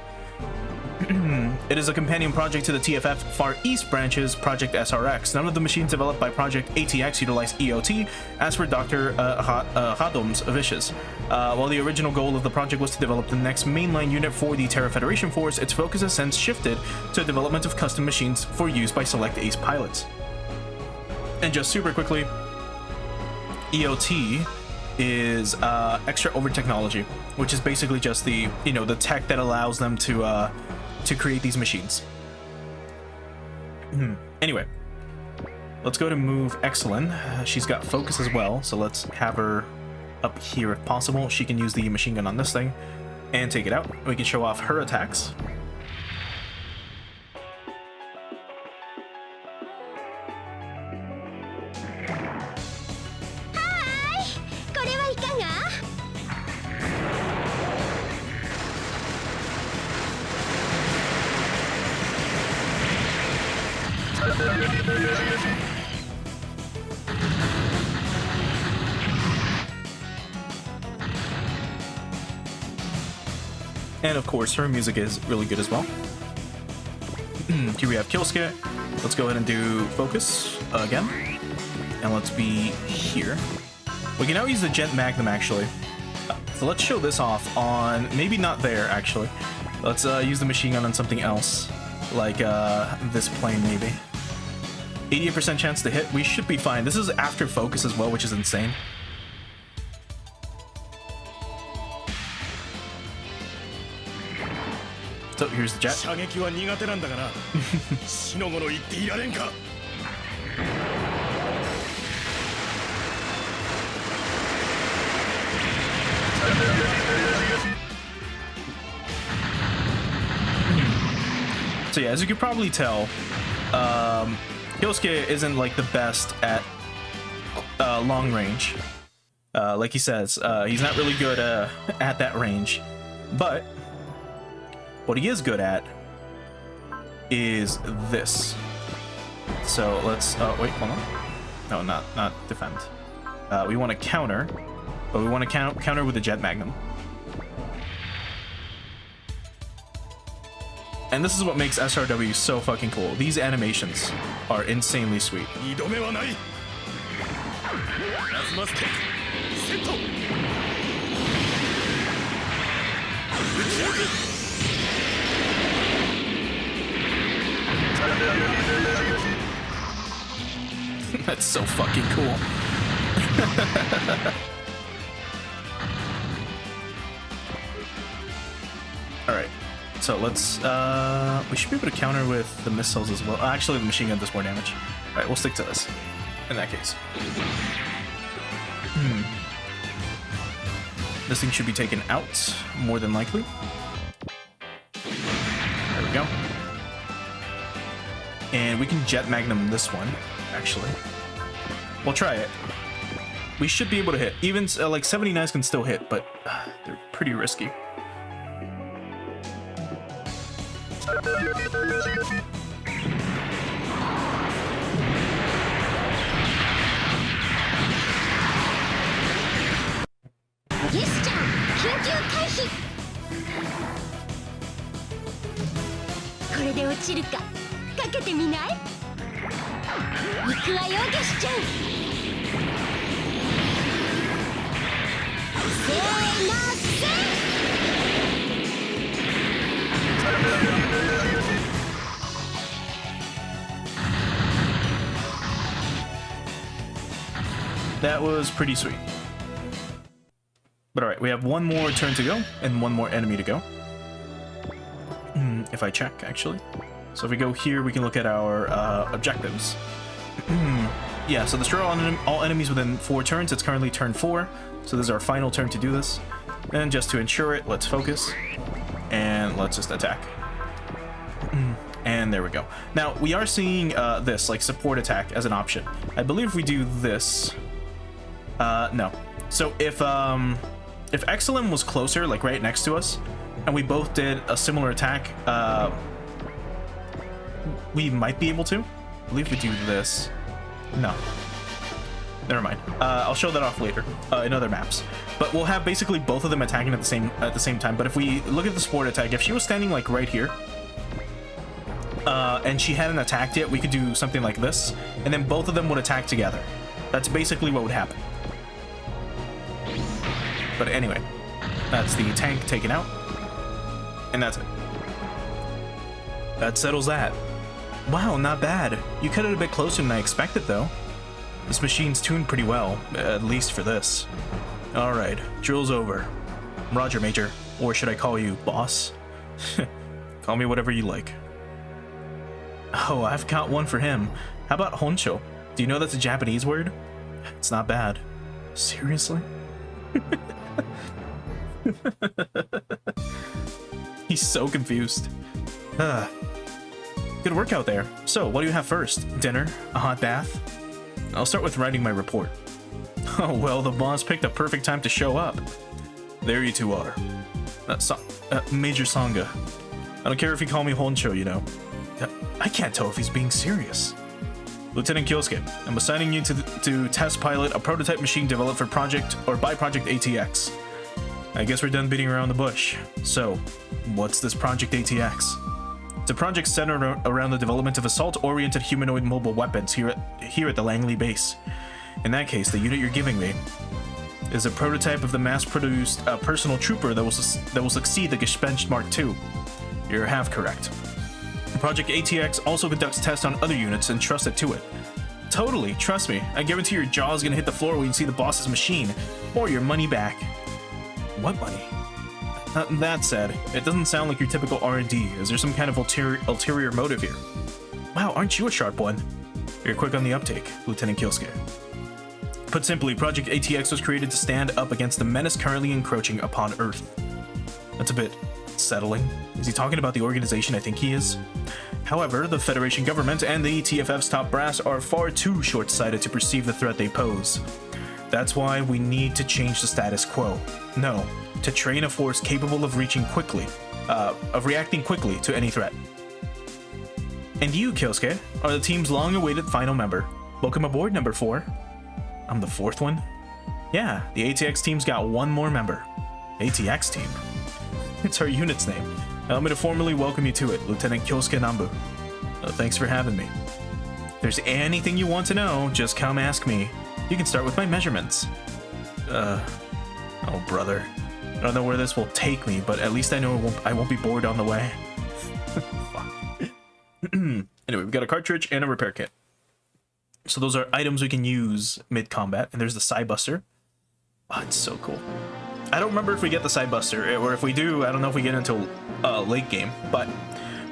A: It is a companion project to the TFF Far East Branch's Project SRX. None of the machines developed by Project ATX utilize EOT, as per Dr. Hadum's wishes. While the original goal of the project was to develop the next mainline unit for the Terra Federation Force, its focus has since shifted to the development of custom machines for use by select ace pilots. And just super quickly, EOT is extra over technology, which is basically just the the tech that allows them to create these machines. Anyway, let's go to move Excellent. She's got focus as well, so let's have her up here if possible. She can use the machine gun on this thing and take it out. We can show off her attacks. And of course, her music is really good as well. Here we have Kyosuke. Let's go ahead and do focus again. And let's be here. We can now use the Gent Magnum, actually. So let's show this off on, maybe not there, actually. Let's use the machine gun on something else. Like this plane, maybe. 88% chance to hit. We should be fine. This is after focus as well, which is insane. So here's the jet. So yeah, as you can probably tell, Kyosuke isn't like the best at long range. Like he says, he's not really good at that range, but what he is good at is this. So let's wait, hold on. No, not defend. We want to counter, but we want to counter with the Jet Magnum. And this is what makes SRW so fucking cool. These animations are insanely sweet. That's so fucking cool. Alright, so let's, we should be able to counter with the missiles as well. Actually, the machine gun does more damage. Alright, we'll stick to this, in that case. This thing should be taken out, more than likely. There we go. And we can Jet Magnum this one, actually. We'll try it. We should be able to hit. Even, like, 79s can still hit, but they're pretty risky. That was pretty sweet. But alright, we have one more turn to go and one more enemy to go. If I check, actually. So if we go here, we can look at our objectives. Yeah, so destroy all enemies within 4 turns. It's currently turn 4, so this is our final turn to do this. And just to ensure it, let's focus. And let's just attack. And there we go. Now, we are seeing this, like, support attack as an option. I believe if we do this... no. So if Exelum was closer, like right next to us, and we both did a similar attack, we might be able to. I believe we do this. No. Never mind. I'll show that off later in other maps. But we'll have basically both of them attacking at the same time. But if we look at the support attack, if she was standing like right here, and she hadn't attacked yet, we could do something like this, and then both of them would attack together. That's basically what would happen. But anyway, that's the tank taken out, and that's it. That settles that. Wow, not bad. You cut it a bit closer than I expected, though. This machine's tuned pretty well, at least for this. Alright, drill's over. Roger, Major. Or should I call you boss? Call me whatever you like. Oh, I've got one for him. How about honcho? Do you know that's a Japanese word? It's not bad. Seriously? He's so confused. Good work out there. So, what do you have first? Dinner? A hot bath? I'll start with writing my report. Oh, well, the boss picked a perfect time to show up. There you two are. Major Sangha. I don't care if you call me Honcho, you know. I can't tell if he's being serious. Lieutenant Kyosuke, I'm assigning you to test pilot a prototype machine developed for by Project ATX. I guess we're done beating around the bush. So, what's this Project ATX? It's a project centered around the development of assault-oriented humanoid mobile weapons here at the Langley base. In that case, the unit you're giving me is a prototype of the mass-produced personal trooper that will succeed the Gespenst Mark II. You're half correct. Project ATX also conducts tests on other units and trusts it to it. Totally, trust me. I guarantee your jaw's gonna hit the floor when you see the boss's machine, or your money back. What money? That said, it doesn't sound like your typical R&D. Is there some kind of ulterior motive here? Wow, aren't you a sharp one? You're quick on the uptake, Lieutenant Kyosuke. Put simply, Project ATX was created to stand up against the menace currently encroaching upon Earth. That's a bit settling. Is he talking about the organization I think he is? However, the Federation government and the TFF's top brass are far too short-sighted to perceive the threat they pose. That's why we need to change the status quo. No, to train a force capable of reaching quickly, reacting quickly to any threat. And you, Kyosuke, are the team's long-awaited final member. Welcome aboard, number 4. I'm the 4th one? Yeah, the ATX team's got one more member. ATX team? It's our unit's name. Allow me to formally welcome you to it, Lieutenant Kyosuke Nambu. Thanks for having me. If there's anything you want to know, just come ask me. You can start with my measurements. Oh brother. I don't know where this will take me, but at least I know I won't be bored on the way. Anyway, we've got a cartridge and a repair kit. So those are items we can use mid-combat. And there's the side buster. Oh, it's so cool. I don't remember if we get the side buster, or if we do, I don't know if we get into late game. But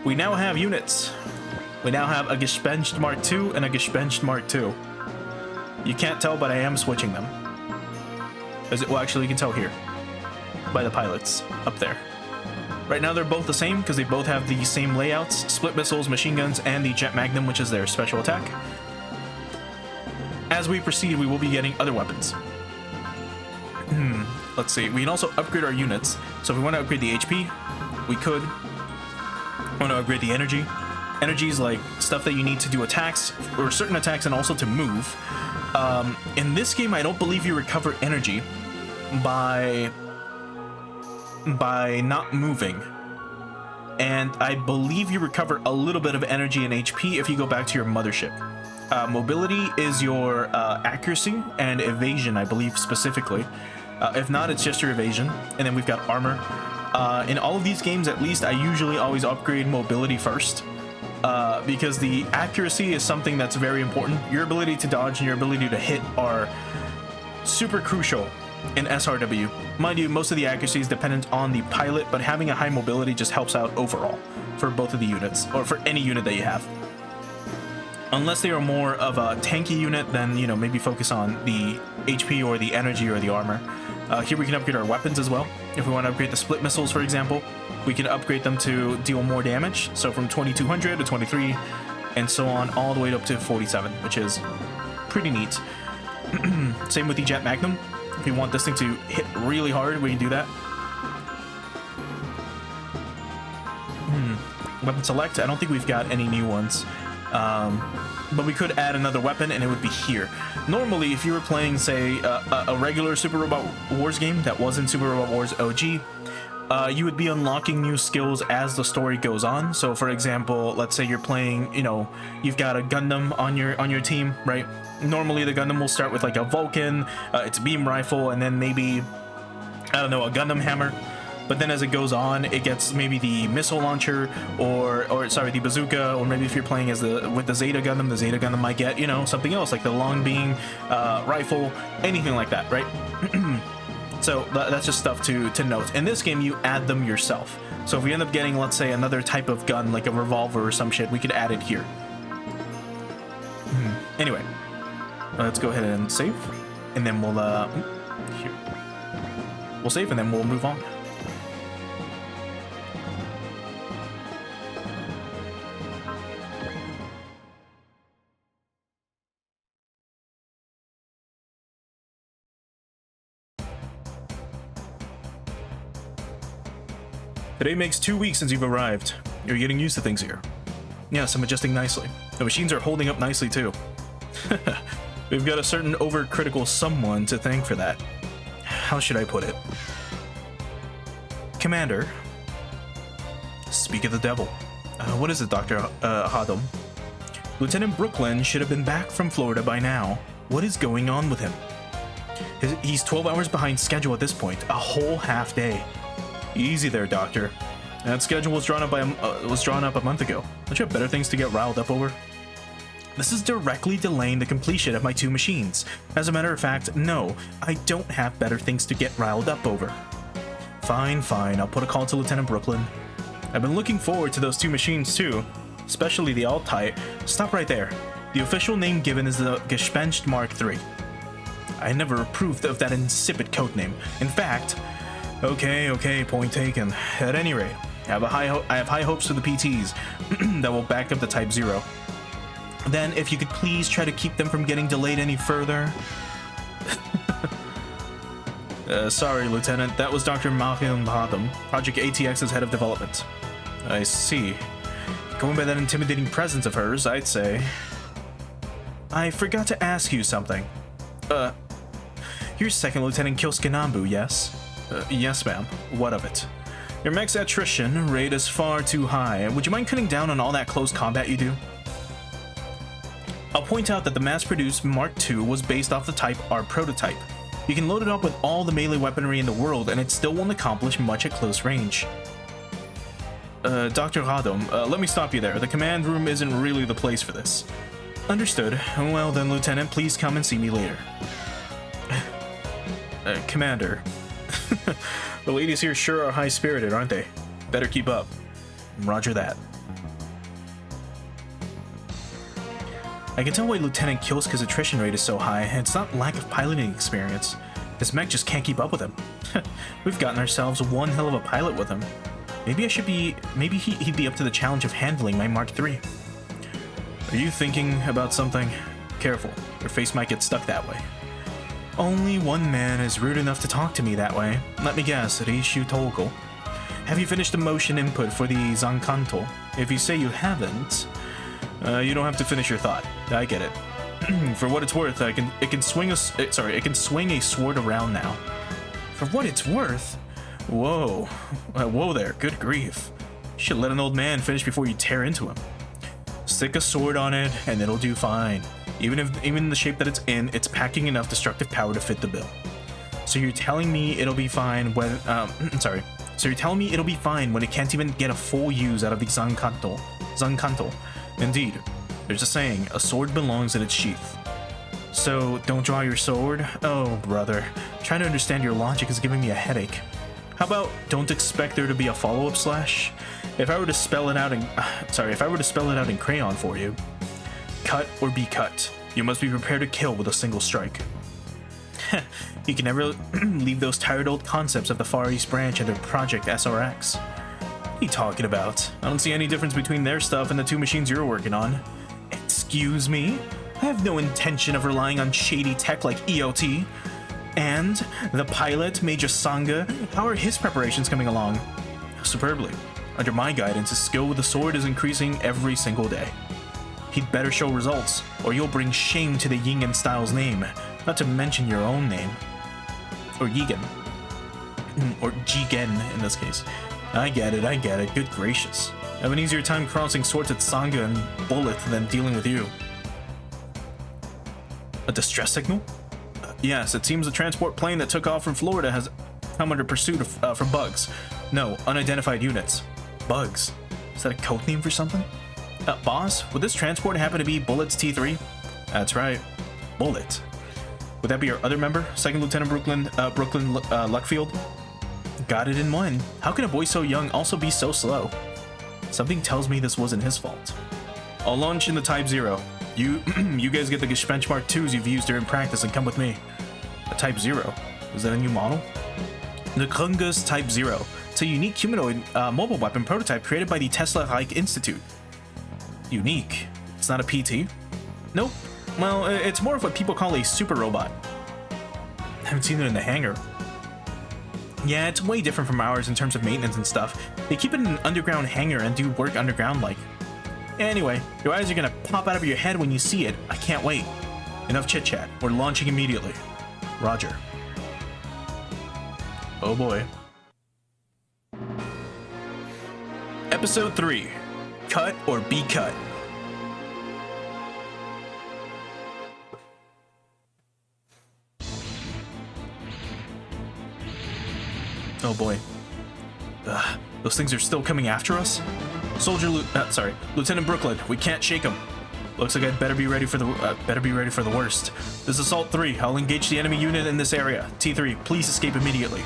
A: we now have units. We now have a Gespenst Mark II and a Gespenst Mark II. You can't tell, but I am switching them. Well, actually, you can tell here. By the pilots, up there. Right now, they're both the same, because they both have the same layouts. Split missiles, machine guns, and the Jet Magnum, which is their special attack. As we proceed, we will be getting other weapons. Let's see. We can also upgrade our units. So if we want to upgrade the HP, we could. We want to upgrade the energy. Energy is like stuff that you need to do attacks, or certain attacks, and also to move. In this game, I don't believe you recover energy by not moving. And I believe you recover a little bit of energy and HP if you go back to your mothership. Mobility is your accuracy and evasion, I believe, specifically. If not, it's just your evasion. And then we've got armor. In all of these games, at least, I usually always upgrade mobility first. Because the accuracy is something that's very important. Your ability to dodge and your ability to hit are super crucial in SRW. Mind you, most of the accuracy is dependent on the pilot, but having a high mobility just helps out overall for both of the units, or for any unit that you have. Unless they are more of a tanky unit, then, you know, maybe focus on the HP or the energy or the armor. Here we can upgrade our weapons as well. If we want to upgrade the split missiles, for example, we can upgrade them to deal more damage. So from 2200 to 23, and so on, all the way up to 47, which is pretty neat. Same with the Jet Magnum. If you want this thing to hit really hard, we can do that. Weapon select. I don't think we've got any new ones. But we could add another weapon, and it would be here. Normally, if you were playing, say, a regular Super Robot Wars game that wasn't Super Robot Wars OG, you would be unlocking new skills as the story goes on. So, for example, let's say you're playing, you know, you've got a Gundam on your team, right? Normally, the Gundam will start with like a Vulcan, its beam rifle, and then maybe, I don't know, a Gundam hammer. But then as it goes on, it gets maybe the missile launcher, or sorry, the bazooka, or maybe if you're playing as with the Zeta Gundam might get, you know, something else like the long beam rifle, anything like that, right? So that's just stuff to note. In this game, you add them yourself. So if we end up getting, let's say, another type of gun, like a revolver or some shit, we could add it here. Anyway, let's go ahead and save, and then we'll here. We'll save, and then we'll move on. Today makes 2 weeks since you've arrived. You're getting used to things here. Yes, I'm adjusting nicely. The machines are holding up nicely too. We've got a certain overcritical someone to thank for that. How should I put it? Commander. Speak of the devil. What is it, Dr. Hadom? Lieutenant Brooklyn should have been back from Florida by now. What is going on with him? He's 12 hours behind schedule at this point, a whole half day. Easy there, Doctor. That schedule was drawn up a month ago. Don't you have better things to get riled up over? This is directly delaying the completion of my 2 machines. As a matter of fact, no, I don't have better things to get riled up over. Fine, I'll put a call to Lieutenant Brooklyn. I've been looking forward to those 2 machines too, especially the Alt-Type. Stop right there. The official name given is the Gespenst Mark III. I never approved of that insipid codename. In fact, okay, point taken. At any rate, I have high hopes for the PTs that will back up the Type 0. Then, if you could please try to keep them from getting delayed any further. Sorry, Lieutenant. That was Dr. Mahim Bhatam, Project ATX's head of development. I see. Going by that intimidating presence of hers, I'd say. I forgot to ask you something. You're Second Lieutenant Kyoskinambu, yes? Yes, ma'am. What of it? Your mech's attrition rate is far too high. Would you mind cutting down on all that close combat you do? I'll point out that the mass-produced Mark II was based off the Type R prototype. You can load it up with all the melee weaponry in the world and it still won't accomplish much at close range. Dr. Radom, let me stop you there. The command room isn't really the place for this. Understood. Well then, Lieutenant, please come and see me later. Commander. The ladies here sure are high-spirited, aren't they? Better keep up. Roger that. I can tell why Lieutenant Kyosuke's attrition rate is so high, and it's not lack of piloting experience. His mech just can't keep up with him. We've gotten ourselves one hell of a pilot with him. Maybe he'd be up to the challenge of handling my Mark III. Are you thinking about something? Careful, your face might get stuck that way. Only one man is rude enough to talk to me that way. Let me guess, Reishu Tolko. Have you finished the motion input for the Zankanto? If you say you haven't, you don't have to finish your thought. I get it. For what it's worth, it can swing a sword around now. For what it's worth? Whoa. Whoa there, good grief. You should let an old man finish before you tear into him. Stick a sword on it, and it'll do fine. Even in the shape that it's in, it's packing enough destructive power to fit the bill. So you're telling me it'll be fine when, So you're telling me it'll be fine when it can't even get a full use out of the Zankanto. Indeed. There's a saying, a sword belongs in its sheath. So, don't draw your sword? Oh, brother. Trying to understand your logic is giving me a headache. How about, don't expect there to be a follow-up slash? If I were to spell it out in crayon for you. Cut or be cut. You must be prepared to kill with a single strike. You can never leave those tired old concepts of the Far East branch and their Project SRX. What are you talking about? I don't see any difference between their stuff and the two machines you're working on. Excuse me? I have no intention of relying on shady tech like EOT. And the pilot, Major Sangha, how are his preparations coming along? Superbly. Under my guidance, his skill with the sword is increasing every single day. He'd better show results, or you'll bring shame to the Yingen style's name, not to mention your own name. Or Yigen. Or Jigen, in this case. I get it, good gracious. I have an easier time crossing swords at Sangha and Bullet than dealing with you. A distress signal? Yes, it seems the transport plane that took off from Florida has come under pursuit for bugs. No, unidentified units. Bugs. Is that a code name for something? Boss, would this transport happen to be Bullet's T3? That's right, Bullet. Would that be our other member, Second Lieutenant Brooklyn Luckfield? Got it in one. How can a boy so young also be so slow? Something tells me this wasn't his fault. I'll launch in the Type 0. You guys get the benchmark 2s you've used during practice and come with me. A Type 0? Is that a new model? The Krungus Type 0. It's a unique humanoid mobile weapon prototype created by the Tesla Reich Institute. Unique? It's not a PT? Nope. Well, it's more of what people call a super robot. I haven't seen it in the hangar. Yeah, it's way different from ours in terms of maintenance and stuff. They keep it in an underground hangar and do work underground like. Anyway, your eyes are gonna pop out of your head when you see it. I can't wait. Enough chit-chat. We're launching immediately. Roger. Oh boy. Episode 3. Cut or be cut. Oh boy. Those things are still coming after us? Lieutenant Brooklyn, we can't shake them. Looks like I'd better be ready for the worst. This is Assault 3. I'll engage the enemy unit in this area. T3, please escape immediately.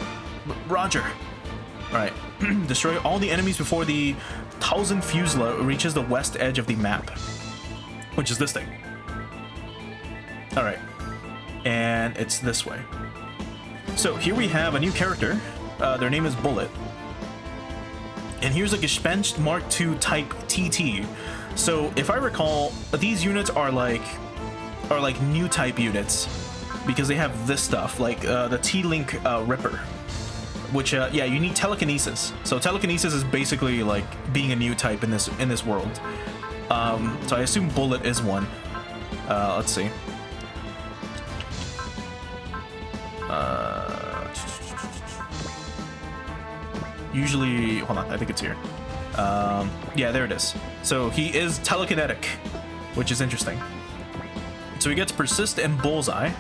A: Roger. Alright. Destroy all the enemies before the Thousand Fusela reaches the west edge of the map. Which is this thing. Alright. And it's this way. So here we have a new character. Their name is Bullet. And here's a Gespenst Mark II Type TT. So if I recall, these units are like new type units. because they have this stuff, like the T-Link Ripper, which yeah, you need telekinesis. So telekinesis is basically like being a new type in this world. So I assume Bullet is one. Let's see. Usually, hold on, I think it's here. Yeah, there it is. So he is telekinetic, which is interesting. So he gets Persist and Bullseye,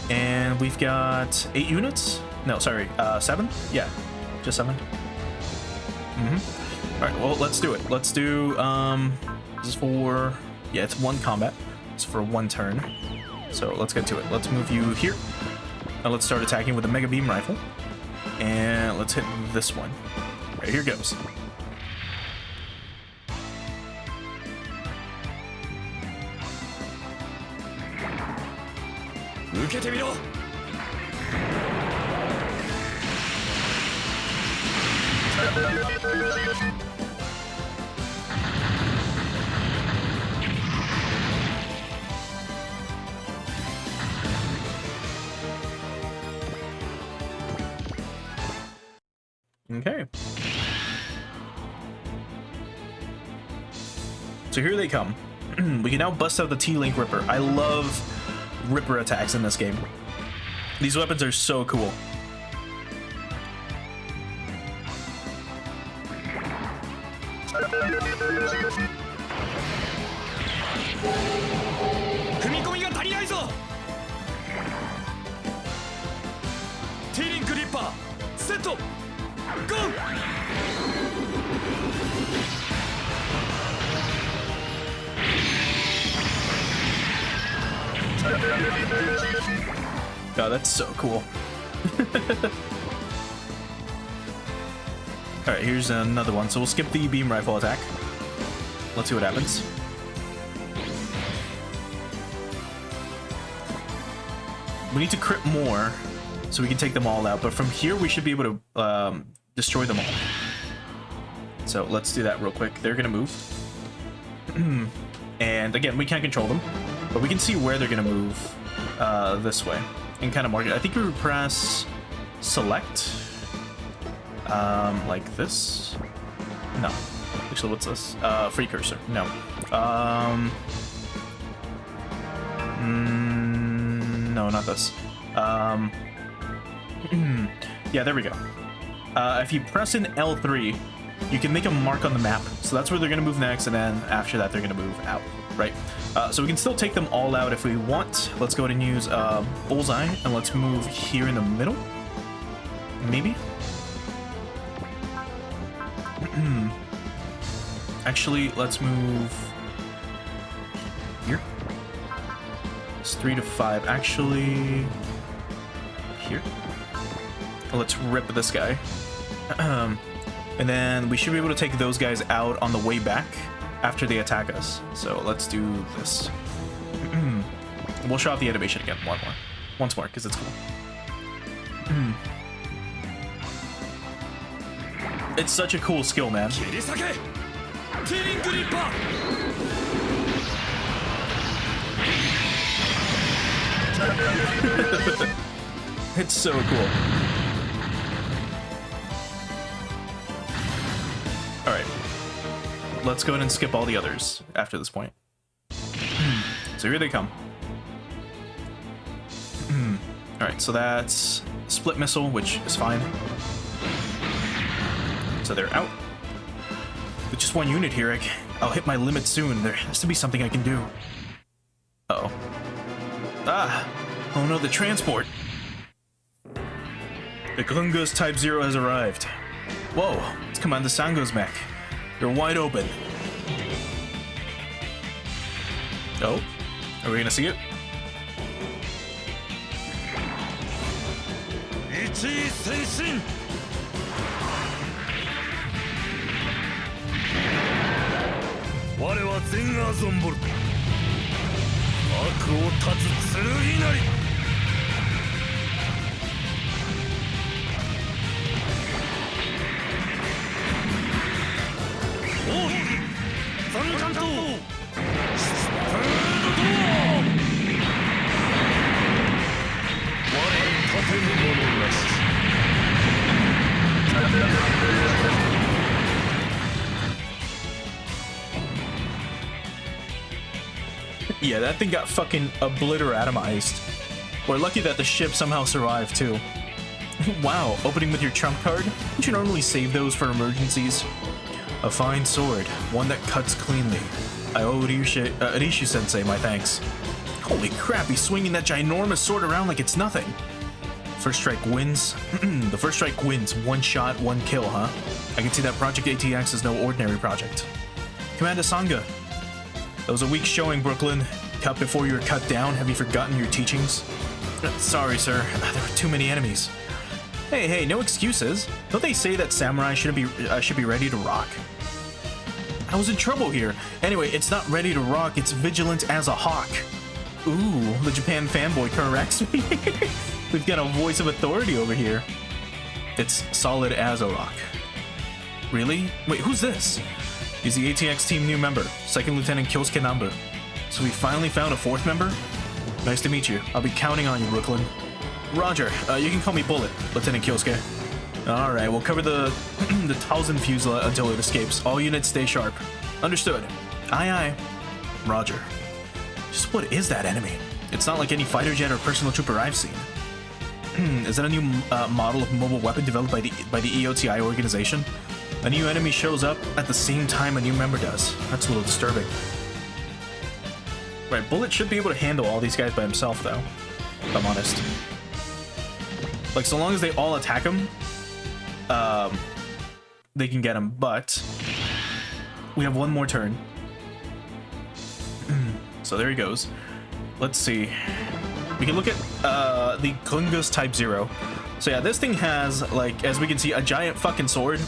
A: and we've got 8 units. No, sorry, 7. Yeah, just 7. All right, well, let's do it. Let's do. This is for, yeah, it's 1 combat. It's for 1 turn. So let's get to it. Let's move you here. Now let's start attacking with a Mega Beam Rifle. And let's hit this one. Right, here goes. Okay. So here they come. We can now bust out the T-Link Ripper. I love Ripper attacks in this game. These weapons are so cool.
B: T-Link Ripper, set up, go!
A: God, that's so cool. Alright, here's another one. So we'll skip the beam rifle attack. Let's see what happens. We need to crit more so we can take them all out, but from here we should be able to destroy them all. So let's do that real quick. They're gonna move. And again, we can't control them, but we can see where they're gonna move this way and kind of mark it. I think we would press select like this. No, actually, what's this? Free cursor. No. No, not this. Yeah, there we go. If you press in L3, you can make a mark on the map. So that's where they're gonna move next, and then after that, they're gonna move out, right? So we can still take them all out if we want. Let's go ahead and use Bullseye, and let's move here in the middle. Maybe? Actually, let's move here. It's 3 to 5. Actually, here. Let's rip this guy. And then we should be able to take those guys out on the way back after they attack us. So let's do this. We'll show off the animation again once more, because it's cool. It's such a cool skill, man. It's so cool. All right, let's go ahead and skip all the others after this point. So here they come. All right, so that's split missile, which is fine. So they're out. With just 1 unit here, I'll hit my limit soon. There has to be something I can do. Uh-oh. Oh no, the transport. The Gunga's Type 0 has arrived. Whoa, it's Commander Sango's mech. They're wide open. Oh, are we gonna see it? Senshin!
B: 我はゼンガーゾンボルト悪を断つ剣なり王妃三冠刀 Spread the door!
A: Yeah, that thing got fucking obliteratomized. We're lucky that the ship somehow survived too. Wow, opening with your trump card? Don't you normally save those for emergencies? A fine sword, one that cuts cleanly. I owe Rishu-sensei my thanks. Holy crap, he's swinging that ginormous sword around like it's nothing. First strike wins. The first strike wins. One shot, one kill, huh? I can see that Project ATX is no ordinary project. Commander Sangha. That was a weak showing, Brooklyn. Cut before you were cut down. Have you forgotten your teachings? Sorry, sir. There were too many enemies. Hey, no excuses. Don't they say that samurai should be ready to rock? I was in trouble here. Anyway, it's not ready to rock. It's vigilant as a hawk. Ooh, the Japan fanboy corrects me. We've got a voice of authority over here. It's solid as a rock. Really? Wait, who's this? He's the ATX team new member, Second Lieutenant Kyosuke Nambu. So we finally found a fourth member? Nice to meet you. I'll be counting on you, Brooklyn. Roger. You can call me Bullet, Lieutenant Kyosuke. Alright, we'll cover the the Thousand Fusela until it escapes. All units stay sharp. Understood. Aye aye. Roger. Just what is that enemy? It's not like any fighter jet or personal trooper I've seen. Is that a new model of mobile weapon developed by the EOTI organization? A new enemy shows up at the same time a new member does. That's a little disturbing. Right, Bullet should be able to handle all these guys by himself, though. If I'm honest. Like, so long as they all attack him, they can get him. But we have one more turn. So there he goes. Let's see. We can look at the Gungus Type 0. So yeah, this thing has, like, as we can see, a giant fucking sword.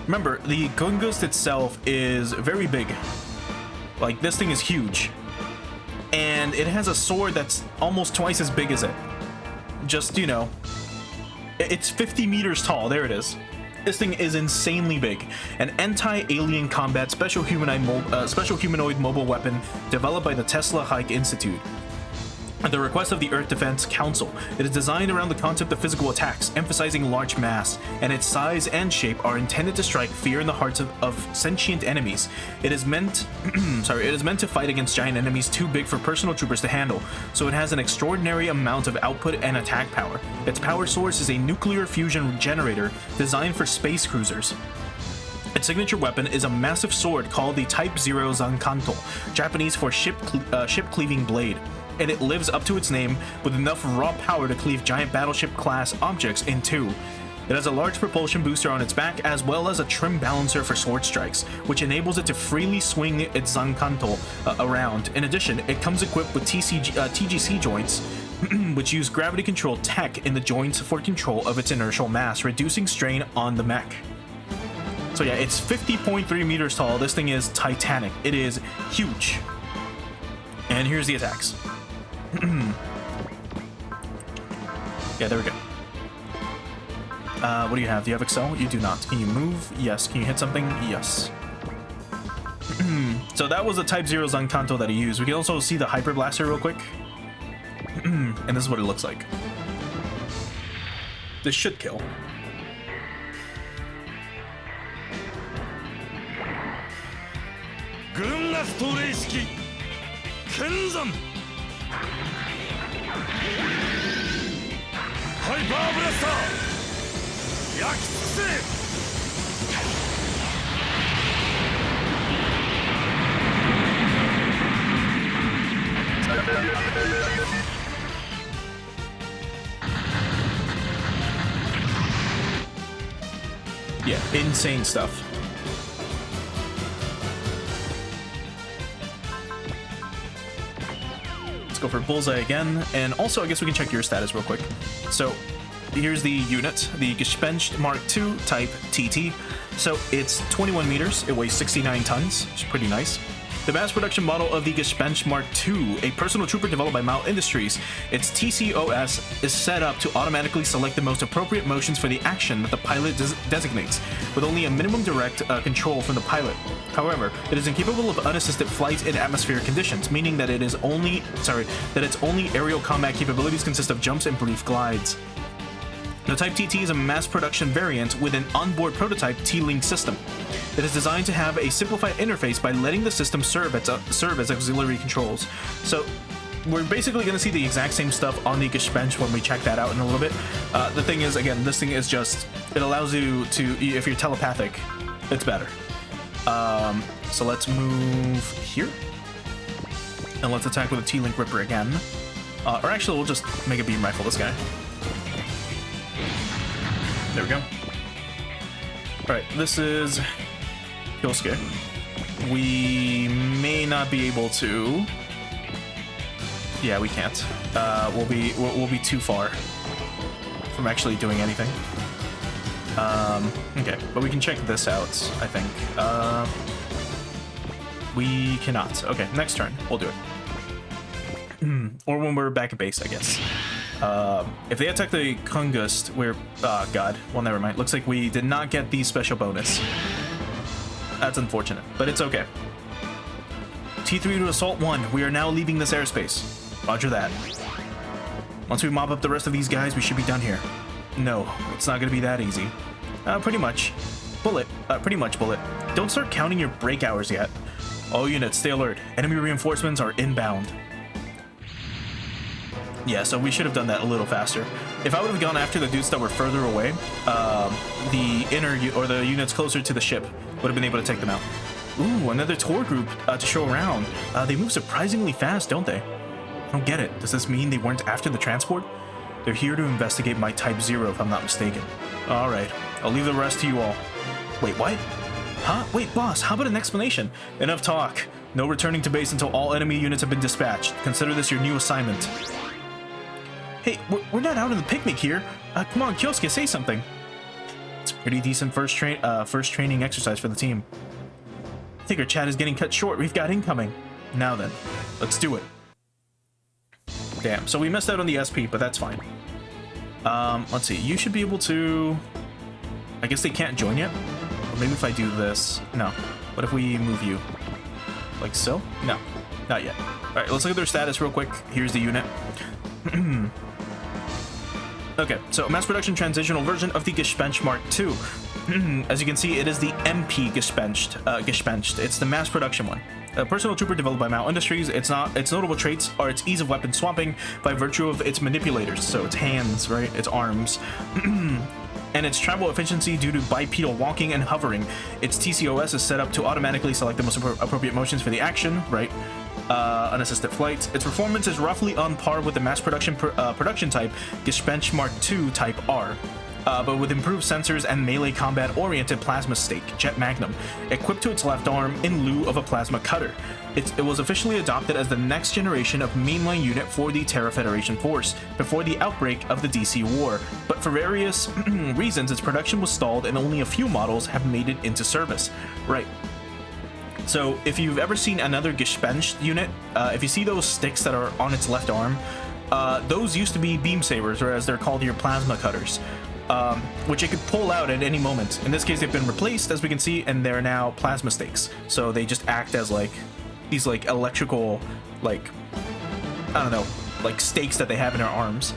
A: Remember, the Gungus itself is very big. Like, this thing is huge. And it has a sword that's almost twice as big as it. Just, you know, it's 50 meters tall. There it is. This thing is insanely big. An anti-alien combat special humanoid mobile weapon developed by the Tesla Hike Institute. At the request of the Earth Defense Council, it is designed around the concept of physical attacks, emphasizing large mass, and its size and shape are intended to strike fear in the hearts of sentient enemies. It is meant, to fight against giant enemies too big for personal troopers to handle, so it has an extraordinary amount of output and attack power. Its power source is a nuclear fusion generator designed for space cruisers. Its signature weapon is a massive sword called the Type 0 Zankanto, Japanese for ship-cleaving blade. And it lives up to its name with enough raw power to cleave giant battleship-class objects in two. It has a large propulsion booster on its back as well as a trim balancer for sword strikes, which enables it to freely swing its Zankanto around. In addition, it comes equipped with TGC joints, which use gravity-controlled tech in the joints for control of its inertial mass, reducing strain on the mech. So yeah, it's 50.3 meters tall. This thing is titanic. It is huge. And here's the attacks. Yeah, there we go. What do you have? Do you have Excel? You do not. Can you move? Yes. Can you hit something? Yes. So that was the Type 0 Zankanto that he used. We can also see the Hyper Blaster real quick. And this is what it looks like. This should kill.
B: Kenzan! Hyper Blaster! Yakitsuse!
A: Yeah, insane stuff. Let's go for Bullseye again, and also I guess we can check your status real quick. So here's the unit, the Gespenst Mark II Type TT. So it's 21 meters, it weighs 69 tons, which is pretty nice. The mass production model of the Gespenst Mark II, a personal trooper developed by Mao Industries. Its TCOS is set up to automatically select the most appropriate motions for the action that the pilot designates, with only a minimum direct control from the pilot. However, it is incapable of unassisted flight in atmospheric conditions, meaning that its only aerial combat capabilities consist of jumps and brief glides. The Type TT is a mass production variant with an onboard prototype T-Link system. It is designed to have a simplified interface by letting the system serve as auxiliary controls. So we're basically going to see the exact same stuff on the Gespenst when we check that out in a little bit. The thing is, again, this thing is just, it allows you to, if you're telepathic, it's better. So let's move here. And let's attack with a T-Link Ripper again. Or actually, we'll just make a beam rifle this guy. There we go. Alright, this is Kyosuke. We may not be able to... Yeah, we can't. We'll be too far from actually doing anything. Okay, but we can check this out, I think. We cannot. Okay, next turn. We'll do it. Or when we're back at base, I guess. If they attack the Kungust, we're... Oh, God. Well, never mind. Looks like we did not get the special bonus. That's unfortunate, but it's okay. T3 to Assault 1. We are now leaving this airspace. Roger that. Once we mop up the rest of these guys, we should be done here. No, it's not going to be that easy. Pretty much. Bullet. Pretty much, Bullet. Don't start counting your break hours yet. All units, stay alert. Enemy reinforcements are inbound. Yeah, so we should have done that a little faster. If I would have gone after the dudes that were further away, the the units closer to the ship would have been able to take them out. Ooh, another tour group to show around. They move surprisingly fast, don't they? I don't get it. Does this mean they weren't after the transport? They're here to investigate my Type 0, if I'm not mistaken. Alright, I'll leave the rest to you all. Wait, what? Huh? Wait, boss, how about an explanation? Enough talk. No returning to base until all enemy units have been dispatched. Consider this your new assignment. Hey, we're not out on the picnic here. Come on, Kyosuke, say something. It's a pretty decent first training exercise for the team. I think our chat is getting cut short. We've got incoming. Now then, let's do it. Damn, so we missed out on the SP, but that's fine. Let's see. You should be able to... I guess they can't join yet? Or maybe if I do this... No. What if we move you? Like so? No. Not yet. Alright, let's look at their status real quick. Here's the unit. Okay, so mass production transitional version of the Gespenst Mark II. As you can see, it is the MP Gespenst. It's the mass production one. A personal trooper developed by Mao Industries. Its notable traits are its ease of weapon swapping by virtue of its manipulators, so its hands, right, its arms, and its travel efficiency due to bipedal walking and hovering. Its TCOS is set up to automatically select the most appropriate motions for the action, right? Unassisted flight. Its performance is roughly on par with the mass production type Gespenst Mark II Type R. But with improved sensors and melee combat-oriented plasma stake, Jet Magnum, equipped to its left arm in lieu of a plasma cutter. It was officially adopted as the next generation of mainline unit for the Terra Federation Force before the outbreak of the DC War, but for various reasons its production was stalled and only a few models have made it into service. Right. So if you've ever seen another Gespenst unit, if you see those sticks that are on its left arm, those used to be beam sabers, or as they're called here, plasma cutters. Which it could pull out at any moment. In this case, they've been replaced, as we can see, and they're now plasma stakes. So they just act as like these like electrical, like, I don't know, like stakes that they have in their arms.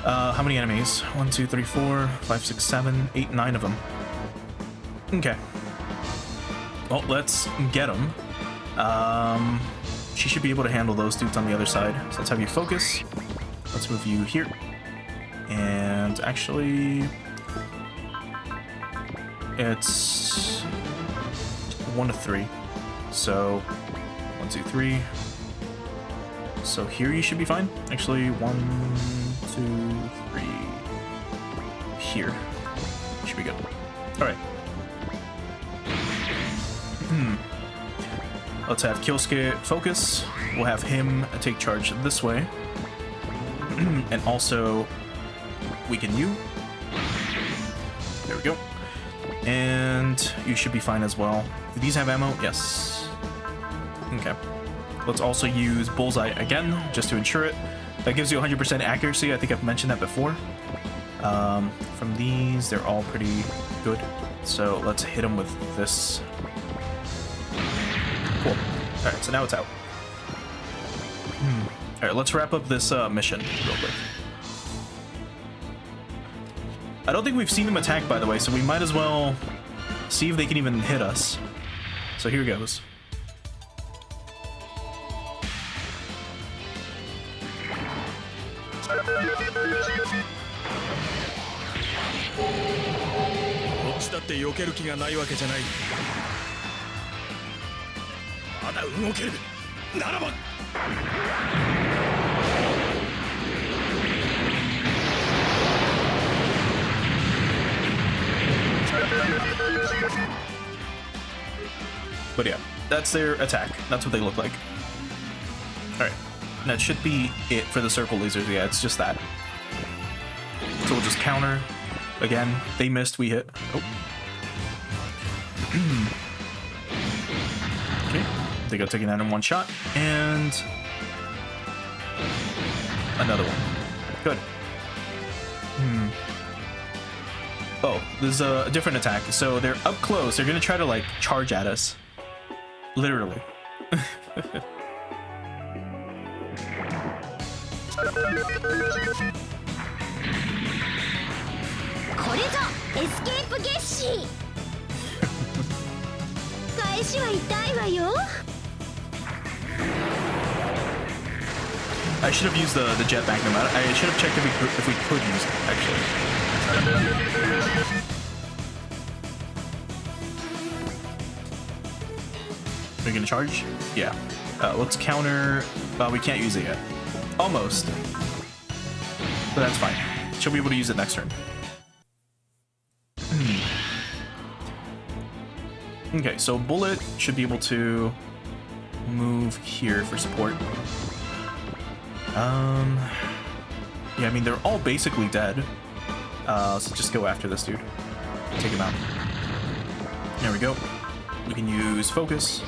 A: How many enemies? 1, 2, 3, 4, 5, 6, 7, 8, 9 of them. Okay. Well, let's get them. She should be able to handle those dudes on the other side. So let's have you focus. Let's move you here. And actually, it's 1 to 3. So 1, 2, 3. So here you should be fine. Actually, 1, 2, 3. Here should be good. All right. Let's have Kyosuke focus. We'll have him take charge this way, and also weaken you. There we go. And you should be fine as well. Do these have ammo? Yes. Okay. Let's also use Bullseye again, just to ensure it. That gives you 100% accuracy. I think I've mentioned that before. From these, they're all pretty good. So let's hit them with this. Cool. All right, so now it's out. All right, let's wrap up this mission real quick. I don't think we've seen them attack, by the way, so we might as well see if they can even hit us. So here goes. But yeah, that's their attack. That's what they look like. Alright, that should be it for the circle lasers. Yeah, it's just that. So we'll just counter. Again, they missed, we hit. Oh. Okay, they got taken out in one shot. And another one. Good. Oh, there's a different attack. So they're up close. They're gonna try to like charge at us. Literally. I should have used the jet magnum. I should have checked if we could use it, actually. Are we gonna charge? Yeah. Let's counter. We can't use it yet. Almost. But that's fine. She'll be able to use it next turn. Okay, so Bullet should be able to move here for support. Yeah, I mean, they're all basically dead. So just go after this dude. Take him out. There we go. We can use focus.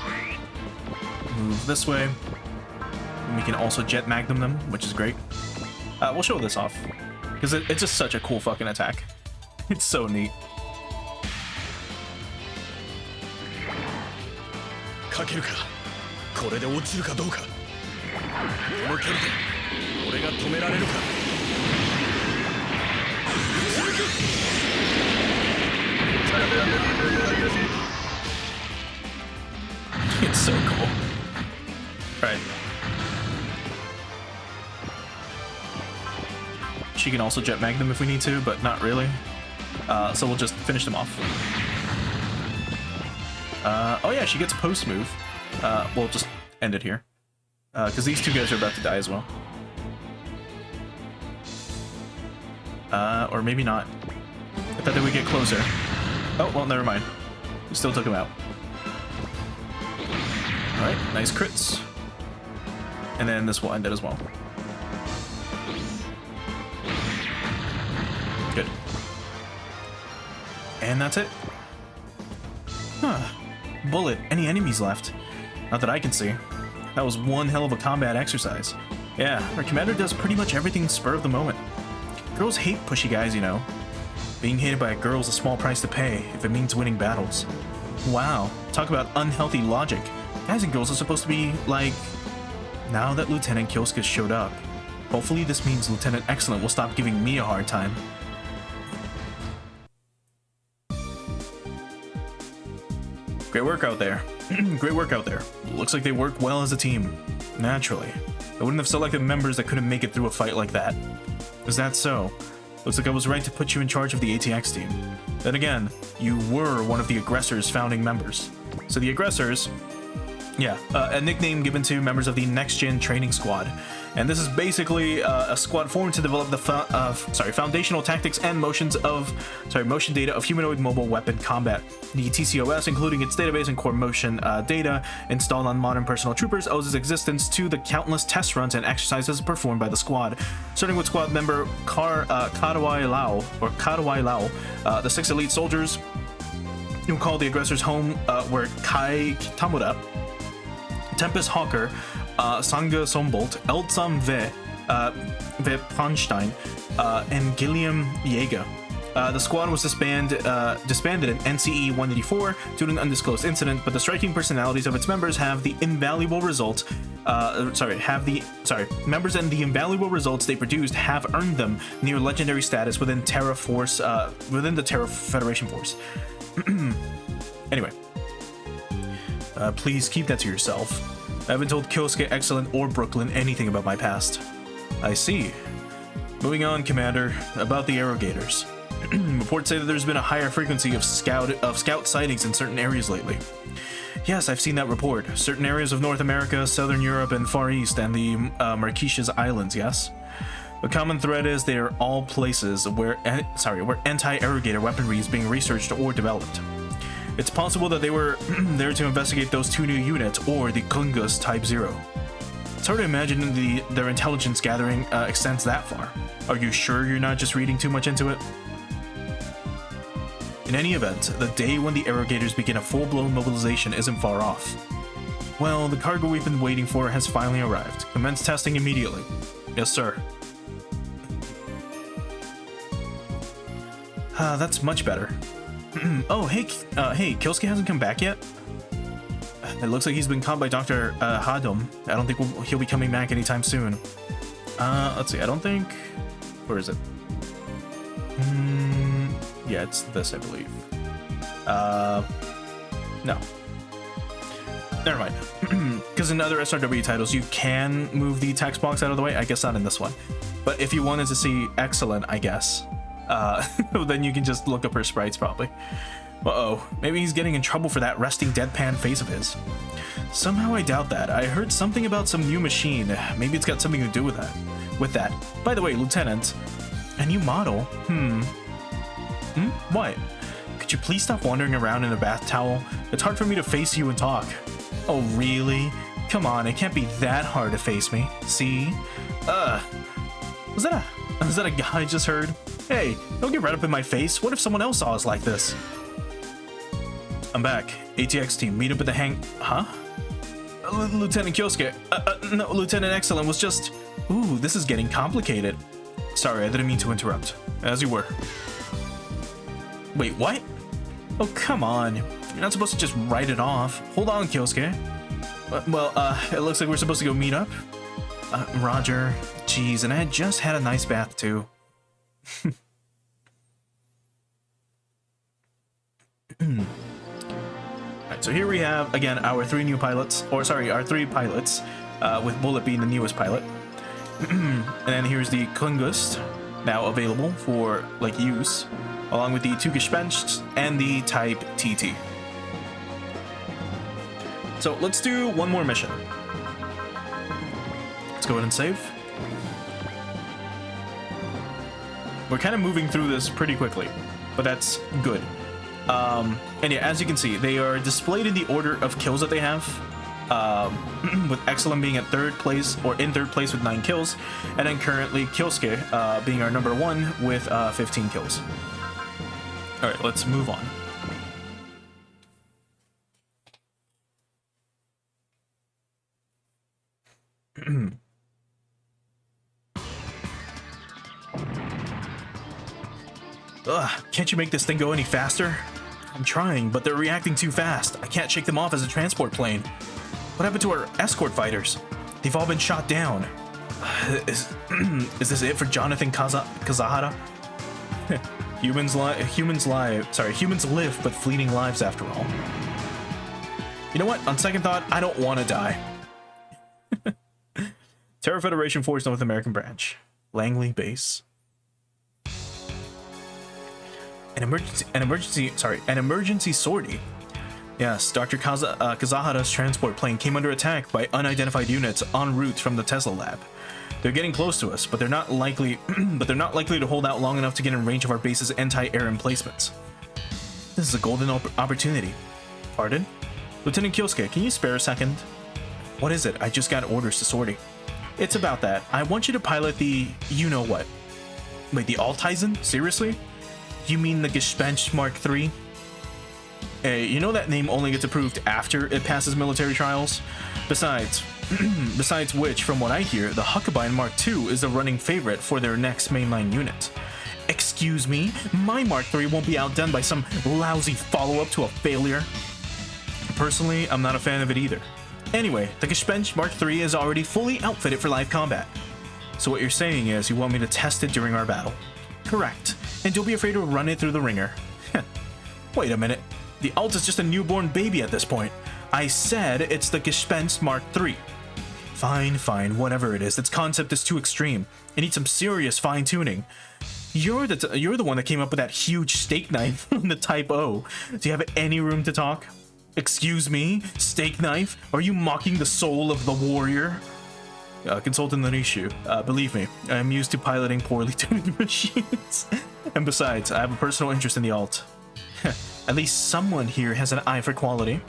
A: Move this way. And we can also jet magnum them, which is great. We'll show this off because it's just such a cool fucking attack. It's so neat. It's so cool. Right. She can also jet magnum if we need to, but not really. So we'll just finish them off. Oh yeah, she gets post move. We'll just end it here. Because these two guys are about to die as well. Or maybe not. I thought they would get closer. Oh, well, never mind. We still took him out. Alright, nice crits. And then this will end it as well. Good. And that's it. Huh. Bullet, any enemies left? Not that I can see. That was one hell of a combat exercise. Yeah, our commander does pretty much everything spur of the moment. Girls hate pushy guys, you know. Being hated by a girl is a small price to pay if it means winning battles. Wow, talk about unhealthy logic. Guys and girls are supposed to be like... Now that Lieutenant Kyosuke showed up, hopefully this means Lieutenant Excellent will stop giving me a hard time. Great work out there. Great work out there. Looks like they work well as a team. Naturally. I wouldn't have selected members that couldn't make it through a fight like that. Is that so? Looks like I was right to put you in charge of the ATX team. Then again, you were one of the Aggressors' founding members. So the Aggressors... Yeah, a nickname given to members of the Next Gen Training Squad. And this is basically a squad formed to develop the foundational tactics and motion data of humanoid mobile weapon combat. The TCOS, including its database and core motion data installed on modern personal troopers, owes its existence to the countless test runs and exercises performed by the squad. Starting with squad member Kadawai Lau, the 6 elite soldiers who called the Aggressors home were Kai Kitamura, Tempest Hawker, Sanga Sombolt, Eltsam Ve Panstein, and Gilliam Yeager. The squad was disbanded in NCE 184 due to an undisclosed incident, but the striking personalities of its members have the invaluable results. Members and the invaluable results they produced have earned them near legendary status within within the Terra Federation Force. Anyway, please keep that to yourself. I haven't told Kyosuke, Excellent, or Brooklyn anything about my past. I see. Moving on, Commander, about the Arrogators. Reports say that there's been a higher frequency of scout sightings in certain areas lately. Yes, I've seen that report. Certain areas of North America, Southern Europe, and Far East, and the Marquesas Islands, yes? The common thread is they are all places where anti-Arrogator weaponry is being researched or developed. It's possible that they were there to investigate those two new units, or the Kungus Type 0. It's hard to imagine their intelligence gathering extends that far. Are you sure you're not just reading too much into it? In any event, the day when the Arrogators begin a full-blown mobilization isn't far off. Well, the cargo we've been waiting for has finally arrived. Commence testing immediately. Yes, sir. That's much better. Oh, hey, Kyosuke hasn't come back yet? It looks like he's been caught by Dr. Hadom. I don't think he'll be coming back anytime soon. Let's see, I don't think... Where is it? Yeah, it's this, I believe. No. Never mind. Because in other SRW titles, you can move the text box out of the way. I guess not in this one. But if you wanted to see Excellent, I guess, then you can just look up her sprites, probably. Uh-oh. Maybe he's getting in trouble for that resting deadpan face of his. Somehow I doubt that. I heard something about some new machine. Maybe it's got something to do with that. By the way, Lieutenant, a new model? What? Could you please stop wandering around in a bath towel? It's hard for me to face you and talk. Oh, really? Come on, it can't be that hard to face me. See? Was that a guy I just heard? Hey, don't get right up in my face. What if someone else saw us like this? I'm back. ATX team, meet up at the Huh? Lieutenant Kyosuke. No, Lieutenant Excellent was just... Ooh, this is getting complicated. Sorry, I didn't mean to interrupt. As you were. Wait, what? Oh, come on. You're not supposed to just write it off. Hold on, Kyosuke. It looks like we're supposed to go meet up. Roger. Jeez, and I had just had a nice bath, too. Alright, so here we have, again, our three pilots, with Bullet being the newest pilot. And then here's the Kungust, now available for, use, along with the two Gespensts and the Type TT. So let's do one more mission. Let's go ahead and save. We're kind of moving through this pretty quickly, but that's good. And yeah, as you can see, they are displayed in the order of kills that they have. With Excellent being at third place, or in third place with 9 kills, and then currently Kyosuke being our number 1 with 15 kills. Alright, let's move on. Ugh, can't you make this thing go any faster? I'm trying, but they're reacting too fast. I can't shake them off as a transport plane. What happened to our escort fighters? They've all been shot down. Is this it for Jonathan Kazahara? Humans live but fleeting lives after all. You know what? On second thought, I don't want to die. Terra Federation Force North American Branch, Langley Base. An emergency sortie. Yes, Dr. Kazahara's transport plane came under attack by unidentified units en route from the Tesla lab. They're getting close to us, but they're not likely to hold out long enough to get in range of our base's anti-air emplacements. This is a golden opportunity. Pardon? Lieutenant Kyosuke, can you spare a second? What is it? I just got orders to sortie. It's about that. I want you to pilot the you-know-what. Wait, the Altizen? Seriously? You mean the Gespenst Mark III? Hey, you know that name only gets approved after it passes military trials? Besides which, from what I hear, the Huckabine Mark II is the running favorite for their next mainline unit. Excuse me? My Mark III won't be outdone by some lousy follow-up to a failure. Personally, I'm not a fan of it either. Anyway, the Gespenst Mark III is already fully outfitted for live combat. So what you're saying is you want me to test it during our battle? Correct. And don't be afraid to run it through the ringer. Wait a minute. The Alt is just a newborn baby at this point. I said it's the Gespenst Mark III. Fine, whatever it is. Its concept is too extreme. It needs some serious fine-tuning. You're the one that came up with that huge steak knife on the Type O. Do you have any room to talk? Excuse me? Steak knife? Are you mocking the soul of the warrior? Consultant Narishu, believe me, I'm used to piloting poorly tuned machines. And besides, I have a personal interest in the Alt. At least someone here has an eye for quality.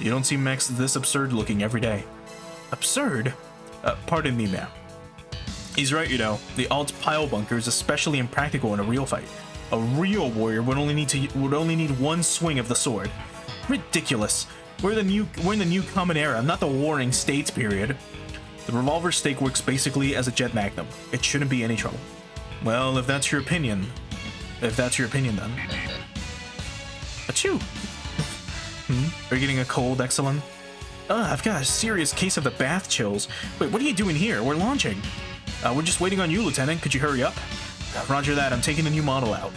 A: You don't see mechs this absurd looking every day. Absurd? Pardon me, ma'am. He's right, you know. The Alt's pile bunker is especially impractical in a real fight. A real warrior would only need one swing of the sword. Ridiculous. We're in the new common era, not the warring states period. The revolver stake works basically as a jet magnum. It shouldn't be any trouble. Well, if that's your opinion then. Achoo! Are you getting a cold, Excellent? I've got a serious case of the bath chills. Wait, what are you doing here? We're launching. We're just waiting on you, Lieutenant. Could you hurry up? Roger that. I'm taking the new model out.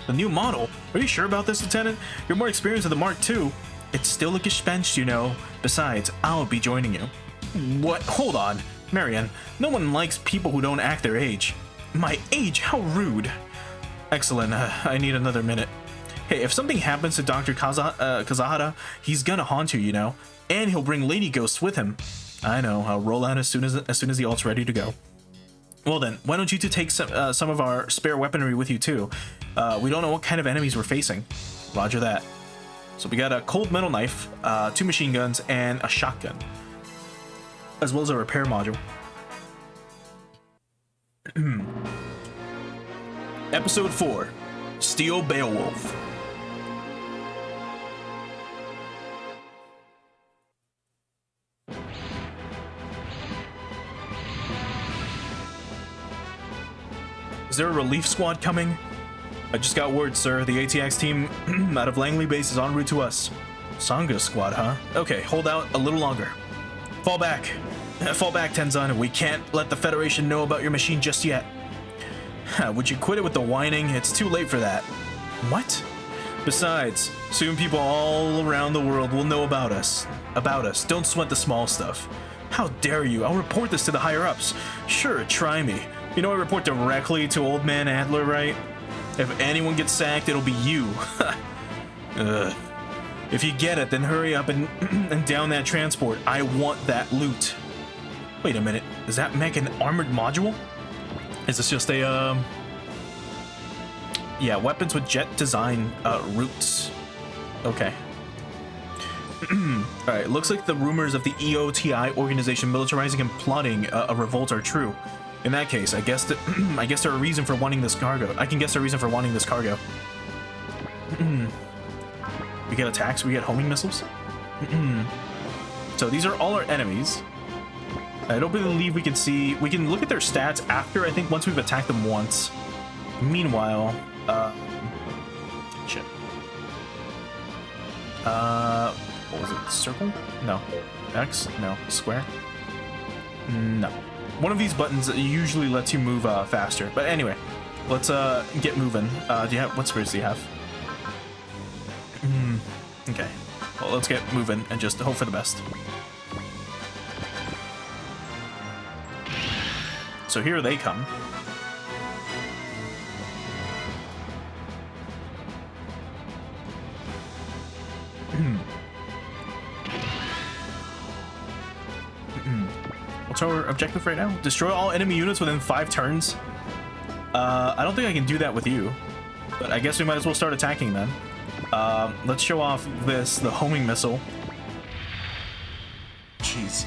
A: The new model? Are you sure about this, Lieutenant? You're more experienced with the Mark II. It's still a Gespenst, you know. Besides, I'll be joining you. What? Hold on. Marion, no one likes people who don't act their age. My age? How rude. Excellent. I need another minute. Hey, if something happens to Dr. Kazahara, he's gonna haunt you, you know? And he'll bring Lady Ghosts with him. I know. I'll roll out as soon as the Alt's ready to go. Well then, why don't you two take some of our spare weaponry with you too? We don't know what kind of enemies we're facing. Roger that. So we got a cold metal knife, 2 machine guns, and a shotgun. As well as a repair module. Episode 4. Steel Beowulf. Is there a relief squad coming? I just got word, sir. The ATX team out of Langley Base is en route to us. Sangha squad, huh? Okay, hold out a little longer. Fall back. Fall back, Tenzan. We can't let the Federation know about your machine just yet. Would you quit it with the whining? It's too late for that. What? Besides, soon people all around the world will know about us. Don't sweat the small stuff. How dare you? I'll report this to the higher-ups. Sure, try me. You know I report directly to Old Man Adler, right? If anyone gets sacked, it'll be you. If you get it, then hurry up and down that transport. I want that loot. Wait a minute. Is that mech an armored module? Is this just a, yeah, weapons with jet design roots. Okay. Alright, looks like the rumors of the EOTI organization militarizing and plotting a revolt are true. In that case, I guess there's a reason for wanting this cargo. I can guess a reason for wanting this cargo. We get attacks, we get homing missiles. So these are all our enemies. I don't believe we can look at their stats after, I think, once we've attacked them once. Meanwhile, shit. What was it? Circle? No. X? No. Square? No. One of these buttons usually lets you move faster. But anyway, let's get moving. Do you have, what spirits do you have? Okay. Well, let's get moving and just hope for the best. So here they come. What's our objective right now? Destroy all enemy units within 5 turns. I don't think I can do that with you, but I guess we might as well start attacking then. Let's show off the homing missile. Jeez.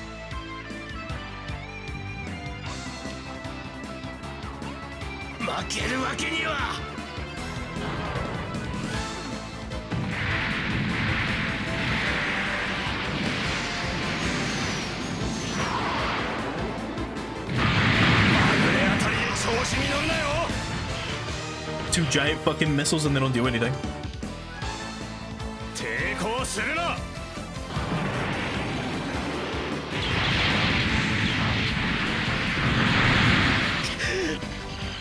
A: giant fucking missiles and they don't do anything.
B: 抵抗するな。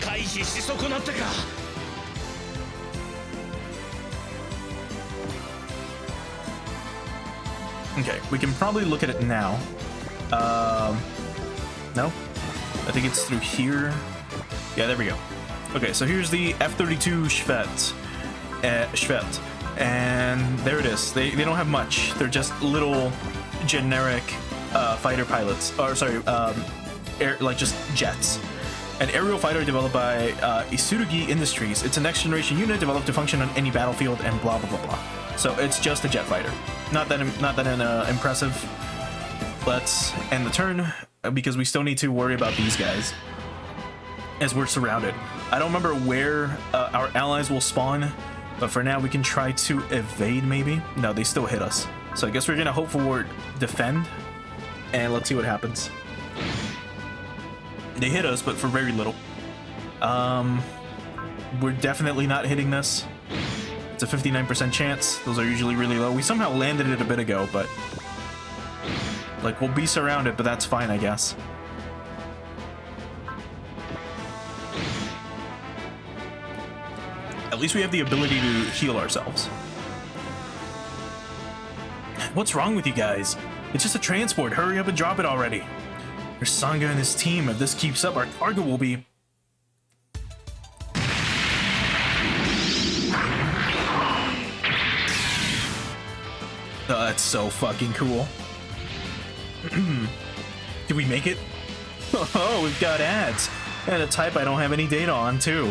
B: 回避し損なったか。
A: Okay, we can probably look at it now. No? I think it's through here. Yeah, there we go. Okay, so here's the F-32 Schvet. And there it is. They don't have much. They're just little generic fighter pilots. Or sorry, just jets. An aerial fighter developed by Isurugi Industries. It's a next generation unit developed to function on any battlefield and blah blah blah blah. So it's just a jet fighter. Not that impressive. Let's end the turn because we still need to worry about these guys as we're surrounded. I don't remember where our allies will spawn, but for now we can try to evade maybe. No, they still hit us. So I guess we're gonna hope for defend and let's see what happens. They hit us, but for very little. We're definitely not hitting this. It's a 59% chance. Those are usually really low. We somehow landed it a bit ago, but like we'll be surrounded, but that's fine, I guess. At least we have the ability to heal ourselves. What's wrong with you guys? It's just a transport. Hurry up and drop it already. There's Sanga and his team. If this keeps up, our cargo will be... Oh, that's so fucking cool. Did we make it? Oh, we've got ads. And a type I don't have any data on, too.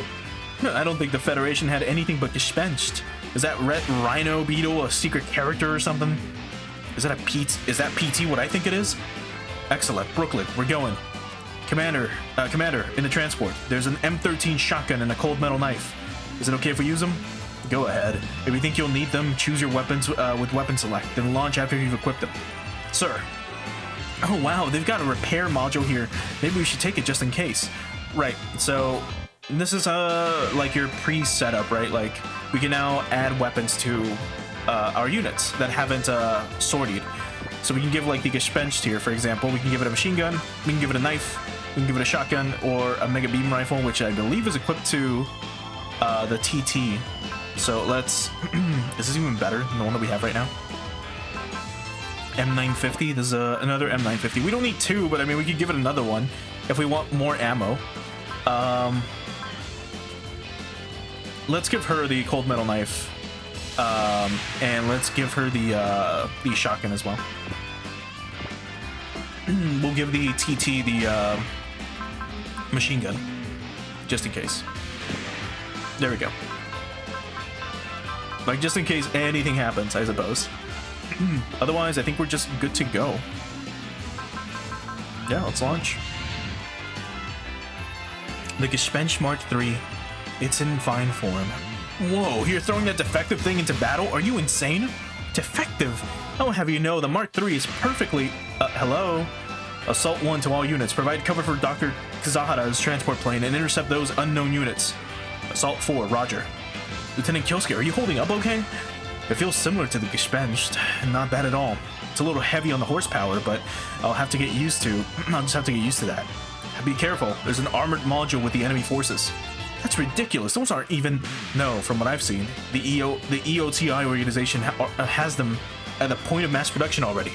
A: I don't think the Federation had anything but Gespenst. Is that Red Rhino Beetle a secret character or something? Is that PT what I think it is? Excellent. Brooklyn, we're going. Commander, in the transport. There's an M13 shotgun and a cold metal knife. Is it okay if we use them? Go ahead. If you think you'll need them, choose your weapons with weapon select, then launch after you've equipped them. Sir. Oh wow, they've got a repair module here. Maybe we should take it just in case. Right, so this is like your pre-setup, right? Like we can now add weapons to our units that haven't sorted. So we can give like the Gespenst here, for example. We can give it a machine gun, we can give it a knife, we can give it a shotgun or a mega beam rifle, which I believe is equipped to the TT. So let's... Is this even better than the one that we have right now? M950. There's another M950. We don't need two, but I mean, we could give it another one if we want more ammo. Let's give her the cold metal knife. And let's give her the shotgun as well. We'll give the TT the machine gun, just in case. There we go. Like, just in case anything happens, I suppose. Otherwise, I think we're just good to go. Yeah, let's launch. The Gespenst Mark III. It's in fine form. Whoa, you're throwing that defective thing into battle? Are you insane? Defective? I'll have you know, the Mark III is perfectly... hello? Assault 1 to all units. Provide cover for Dr. Kazahara's transport plane and intercept those unknown units. Assault 4, roger. Lieutenant Kyosuke, are you holding up okay? It feels similar to the Gespenst. Not bad at all. It's a little heavy on the horsepower, but I'll have to get used to... I'll just have to get used to that. Be careful. There's an armored module with the enemy forces. That's ridiculous. Those aren't even... No, from what I've seen, the EOTI organization has them at the point of mass production already.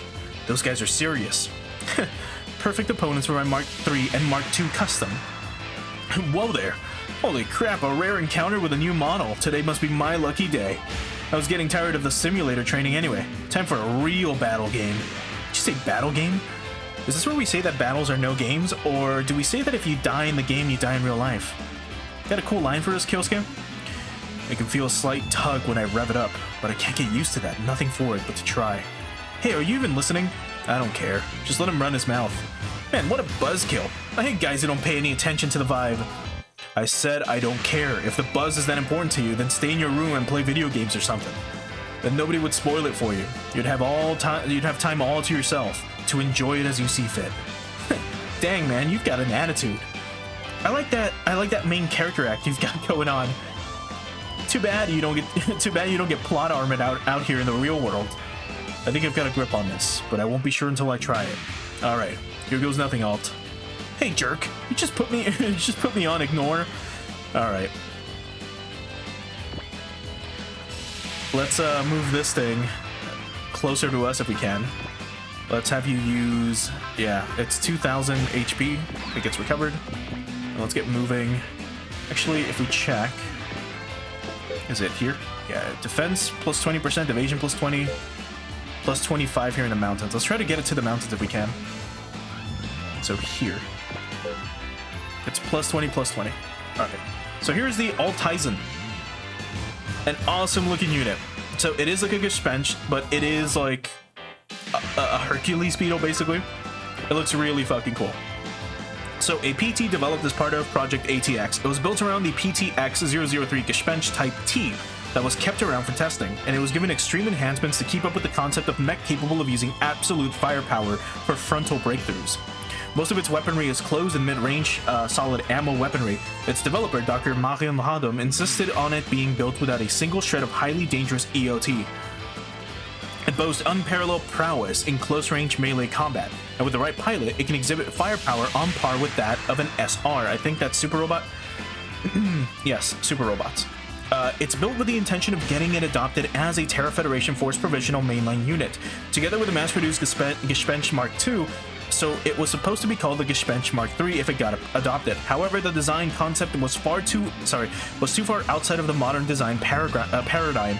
A: Those guys are serious. Perfect opponents for my Mark III and Mark II custom. Whoa there. Holy crap, a rare encounter with a new model. Today must be my lucky day. I was getting tired of the simulator training anyway. Time for a real battle game. Did you say battle game? Is this where we say that battles are no games, or do we say that if you die in the game, you die in real life? Got a cool line for us, Kyosuke? I can feel a slight tug when I rev it up, but I can't get used to that. Nothing for it but to try. Hey, are you even listening? I don't care. Just let him run his mouth. Man, what a buzzkill. I hate guys who don't pay any attention to the vibe. I said I don't care. If the buzz is that important to you, then stay in your room and play video games or something. Then nobody would spoil it for you. You'd have time all to yourself to enjoy it as you see fit. Dang, man, you've got an attitude. I like that main character act you've got going on. Too bad you don't get too bad you don't get plot armored out here in the real world. I think I've got a grip on this, but I won't be sure until I try it. All right, here goes nothing, alt. Hey, jerk! You just put me you just put me on ignore. All right. Let's move this thing closer to us if we can. Let's have you use, yeah, it's 2,000 HP. It gets recovered. Let's get moving. Actually, if we check, is it here? Yeah, defense plus 20%, evasion plus 20, plus 25 here in the mountains. Let's try to get it to the mountains if we can. So here, it's plus 20, plus 20. All right. So here's the Altizen. An awesome looking unit. So it is like a Gespenst, but it is like a Hercules Beetle basically. It looks really fucking cool. So a PT developed as part of Project ATX. It was built around the PTX-003 Gespenst Type T that was kept around for testing, and it was given extreme enhancements to keep up with the concept of mech capable of using absolute firepower for frontal breakthroughs. Most of its weaponry is closed and mid-range solid ammo weaponry. Its developer, Dr. Marian Lahadum, insisted on it being built without a single shred of highly dangerous EOT. It boasts unparalleled prowess in close-range melee combat, and with the right pilot, it can exhibit firepower on par with that of an SR. I think that's Super Robot? Yes, Super Robots. It's built with the intention of getting it adopted as a Terra Federation Force provisional mainline unit, together with the mass-produced Gespenst Mark II. So it was supposed to be called the Gespenst Mark III if it got adopted. However, the design concept was too far outside of the modern design paradigm,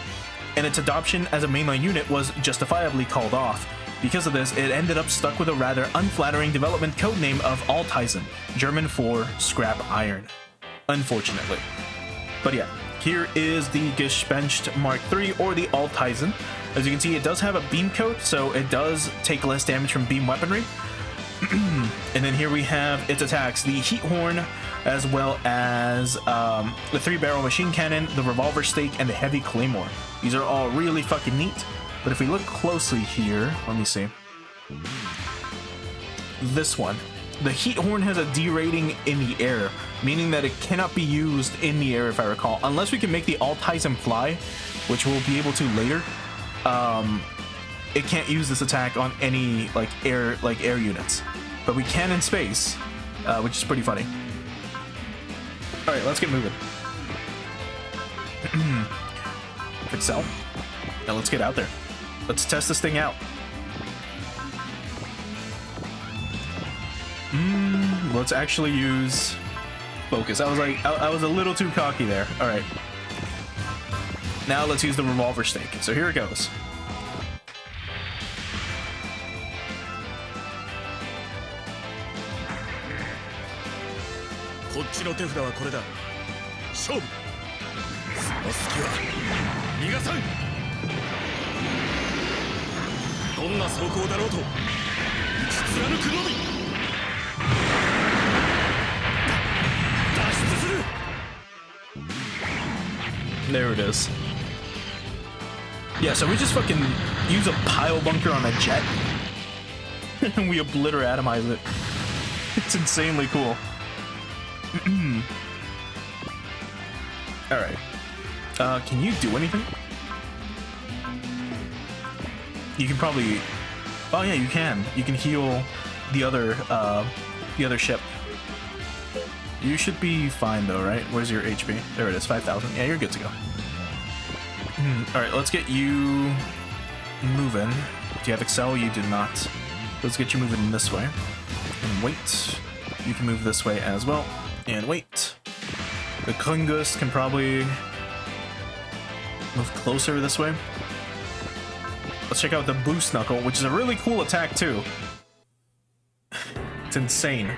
A: and its adoption as a mainline unit was justifiably called off. Because of this, it ended up stuck with a rather unflattering development codename of Altizen, German for scrap iron, unfortunately. But yeah, here is the Gespenst Mark III, or the Altizen. As you can see, it does have a beam coat, so it does take less damage from beam weaponry. And then here we have its attacks, the Heat Horn, as well as the 3-barrel machine cannon, the revolver stake, and the heavy claymore. These are all really fucking neat. But if we look closely here, let me see. This one. The Heat Horn has a D rating in the air, meaning that it cannot be used in the air if I recall. Unless we can make the Altizen fly, which we'll be able to later. It can't use this attack on any air units, but we can in space, which is pretty funny. All right, let's get moving. Excel. Now let's get out there. Let's test this thing out. Let's actually use focus. I was a little too cocky there. All right. Now let's use the revolver stake. So here it goes. There it is. Yeah, so we just fucking use a pile bunker on a jet and we atomize it. It's insanely cool. Alright. Can you do anything? You can probably... Oh yeah, you can. You can heal the other ship. You should be fine though, right? Where's your HP? There it is, 5,000. Yeah, you're good to go. Alright, let's get you moving. Do you have Excel? You do not. Let's get you moving this way. And wait. You can move this way as well. And wait. The Kungus can probably move closer this way. Let's check out the Boost Knuckle, which is a really cool attack too. It's insane.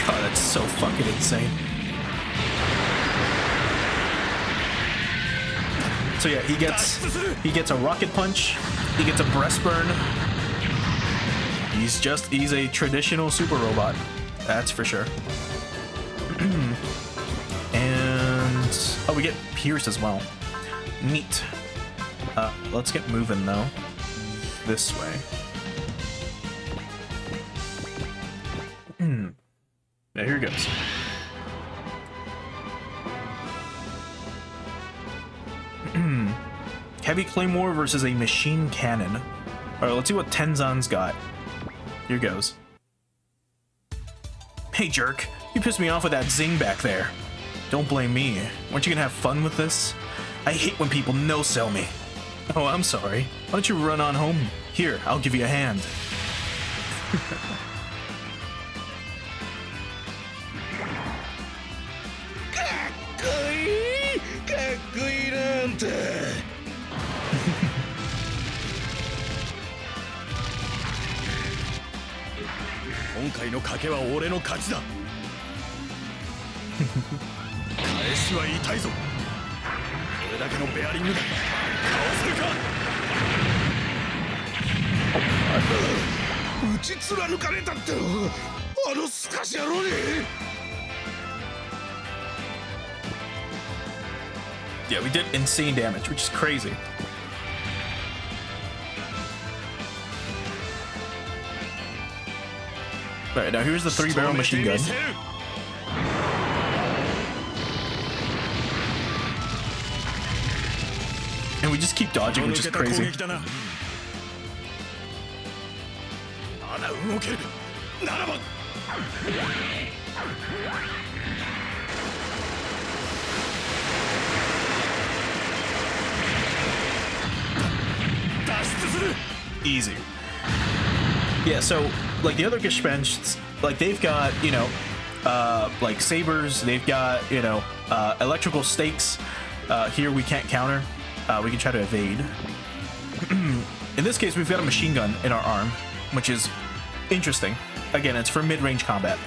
A: God, that's so fucking insane. So yeah, he gets a rocket punch, he gets a breast burn. He's a traditional super robot, that's for sure. And Oh, we get Pierce as well. Neat. Let's get moving though. This way. Yeah, here goes. Heavy Claymore versus a machine cannon. Alright, let's see what Tenzan's got. Here goes. Hey jerk, you pissed me off with that zing back there. Don't blame me. Weren't you gonna have fun with this? I hate when people no-sell me. Oh, I'm sorry. Why don't you run on home? Here, I'll give you a hand. Yeah, we did insane damage, which is crazy. Alright, now here's the 3-barrel machine gun. And we just keep dodging, which is crazy. Easy. Yeah, so like the other Gespensts, like they've got, you know, like sabers, they've got, you know, electrical stakes. Here we can't counter. We can try to evade. In this case, we've got a machine gun in our arm, which is interesting. Again, it's for mid-range combat.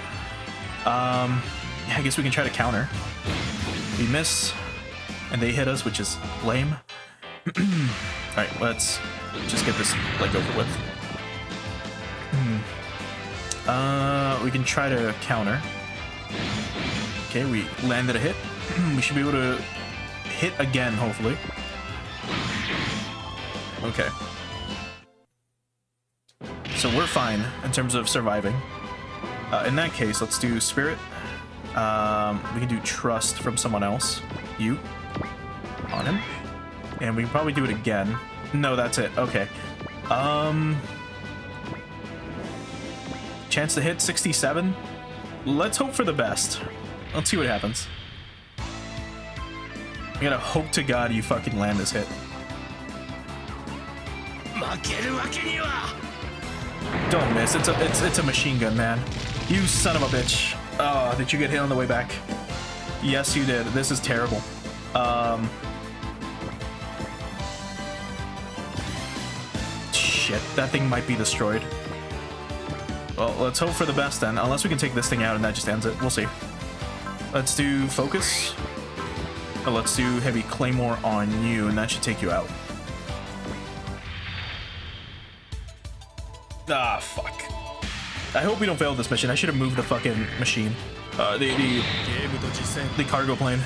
A: Yeah, I guess we can try to counter. We miss, and they hit us, which is lame. Alright, let's just get this like over with. We can try to counter. Okay, we landed a hit. We should be able to hit again, hopefully. Okay. So we're fine in terms of surviving. In that case, let's do Spirit. We can do Trust from someone else. You. On him. And we can probably do it again. No, that's it. Okay. Chance to hit 67. Let's hope for the best. Let's see what happens. I gotta hope to God you fucking land this hit. Don't miss. It's a machine gun, man. You son of a bitch. Oh, did you get hit on the way back? Yes, you did. This is terrible. Shit, that thing might be destroyed. Well, let's hope for the best then. Unless we can take this thing out and that just ends it. We'll see. Let's do Focus. Let's do Heavy Claymore on you, and that should take you out. Ah, fuck. I hope we don't fail this mission. I should have moved the fucking machine. The cargo plane.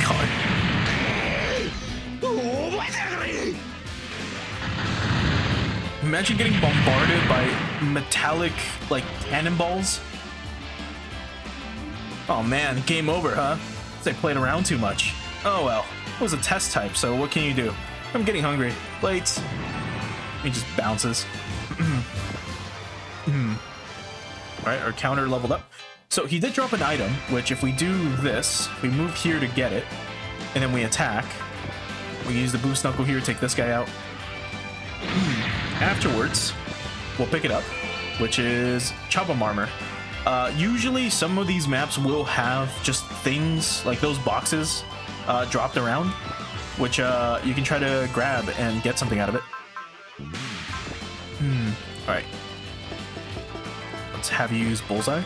A: God. Imagine getting bombarded by metallic, like, cannonballs. Oh man, game over, huh? They played around too much. Oh well, it was a test type, so what can you do? I'm getting hungry. Plates. He just bounces. Alright, our counter leveled up. So he did drop an item, which if we do this, we move here to get it, and then we attack. We use the boost knuckle here to take this guy out. Afterwards, we'll pick it up, which is Chop-'em Armor. Usually some of these maps will have just things like those boxes dropped around, which you can try to grab and get something out of it. Alright. Let's have you use Bullseye.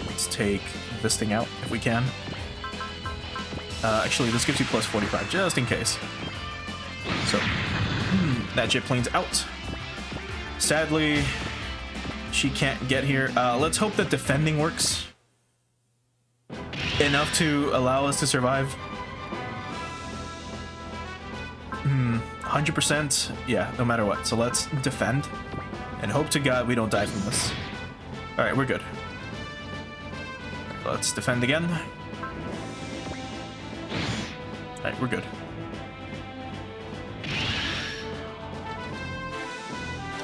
A: Let's take this thing out if we can. Actually, this gives you plus 45, just in case. So, That jet plane's out. Sadly, she can't get here. Let's hope that defending works enough to allow us to survive. 100%. Yeah, no matter what. So let's defend and hope to God we don't die from this. All right, we're good. Let's defend again. All right, we're good.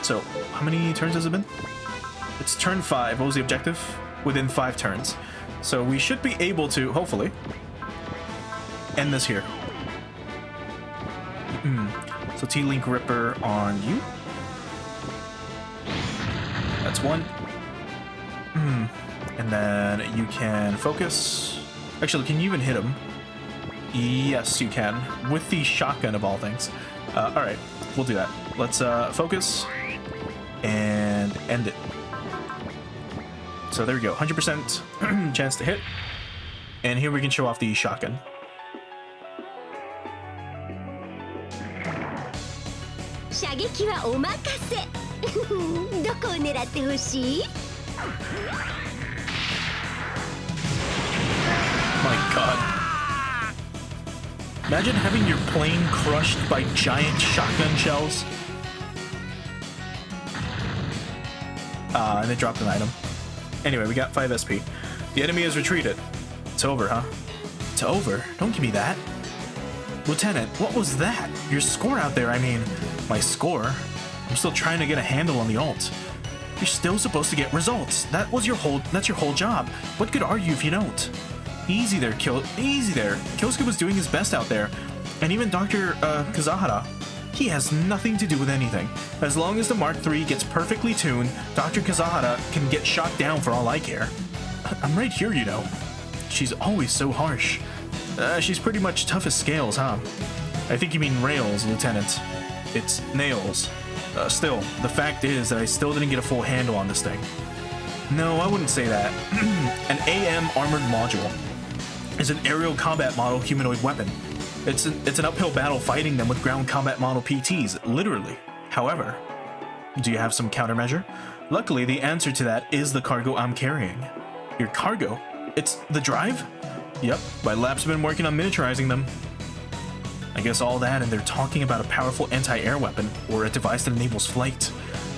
A: So, how many turns has it been? It's turn 5. What was the objective? Within 5 turns. So we should be able to, hopefully, end this here. So T-Link Ripper on you. That's 1. And then you can focus. Actually, can you even hit him? Yes, you can. With the shotgun of all things. Alright, we'll do that. Let's focus and end it. So there we go. 100% chance to hit. And here we can show off the shotgun. My god. Imagine having your plane crushed by giant shotgun shells. And it dropped an item. Anyway, we got 5 SP. The enemy has retreated. It's over, huh? It's over? Don't give me that. Lieutenant, what was that? Your score out there, I mean. My score? I'm still trying to get a handle on the ult. You're still supposed to get results. That's your whole job. What good are you if you don't? Easy there, easy there. Kyosuke was doing his best out there. And even Dr. Kazahara, he has nothing to do with anything. As long as the Mark III gets perfectly tuned, Dr. Kazahara can get shot down for all I care. I'm right here, you know. She's always so harsh. She's pretty much tough as scales, huh? I think you mean rails, Lieutenant. It's nails. Still, the fact is that I still didn't get a full handle on this thing. No, I wouldn't say that. An AM armored module is an aerial combat model humanoid weapon. It's an uphill battle fighting them with ground combat model PTs, literally. However, do you have some countermeasure? Luckily, the answer to that is the cargo I'm carrying. Your cargo? It's the drive? Yep, my lab's been working on miniaturizing them. I guess all that, and they're talking about a powerful anti-air weapon, or a device that enables flight.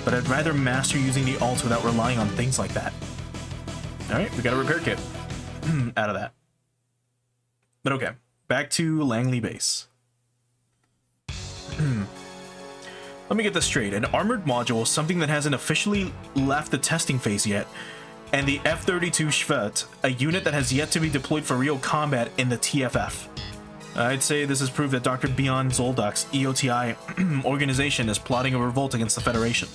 A: But I'd rather master using the ult without relying on things like that. Alright, we got a repair kit. Out of that. But okay, back to Langley Base. Let me get this straight. An armored module is something that hasn't officially left the testing phase yet, and the F-32 Schvert, a unit that has yet to be deployed for real combat in the TFF. I'd say this is proof that Dr. Beyond Zoldak's EOTI organization is plotting a revolt against the Federation.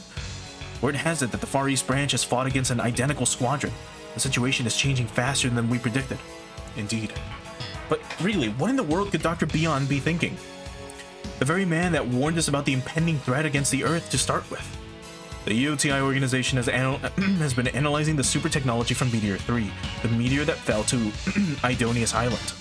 A: Word has it that the Far East Branch has fought against an identical squadron. The situation is changing faster than we predicted. Indeed. But really, what in the world could Dr. Beyond be thinking? The very man that warned us about the impending threat against the Earth to start with. The EOTI organization has been analyzing the super technology from Meteor 3, the meteor that fell to Idonius Island.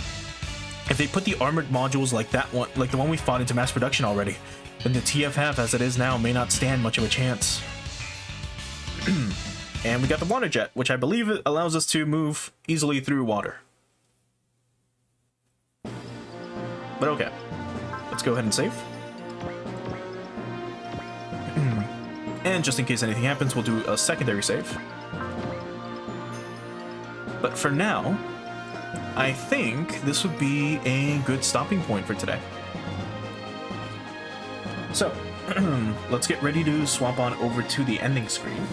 A: If they put the armored modules like that one, like the one we fought into mass production already, then the TFF as it is now may not stand much of a chance. And we got the water jet, which I believe allows us to move easily through water. But okay, let's go ahead and save. And just in case anything happens, we'll do a secondary save. But for now, I think this would be a good stopping point for today. So, let's get ready to swap on over to the ending screen.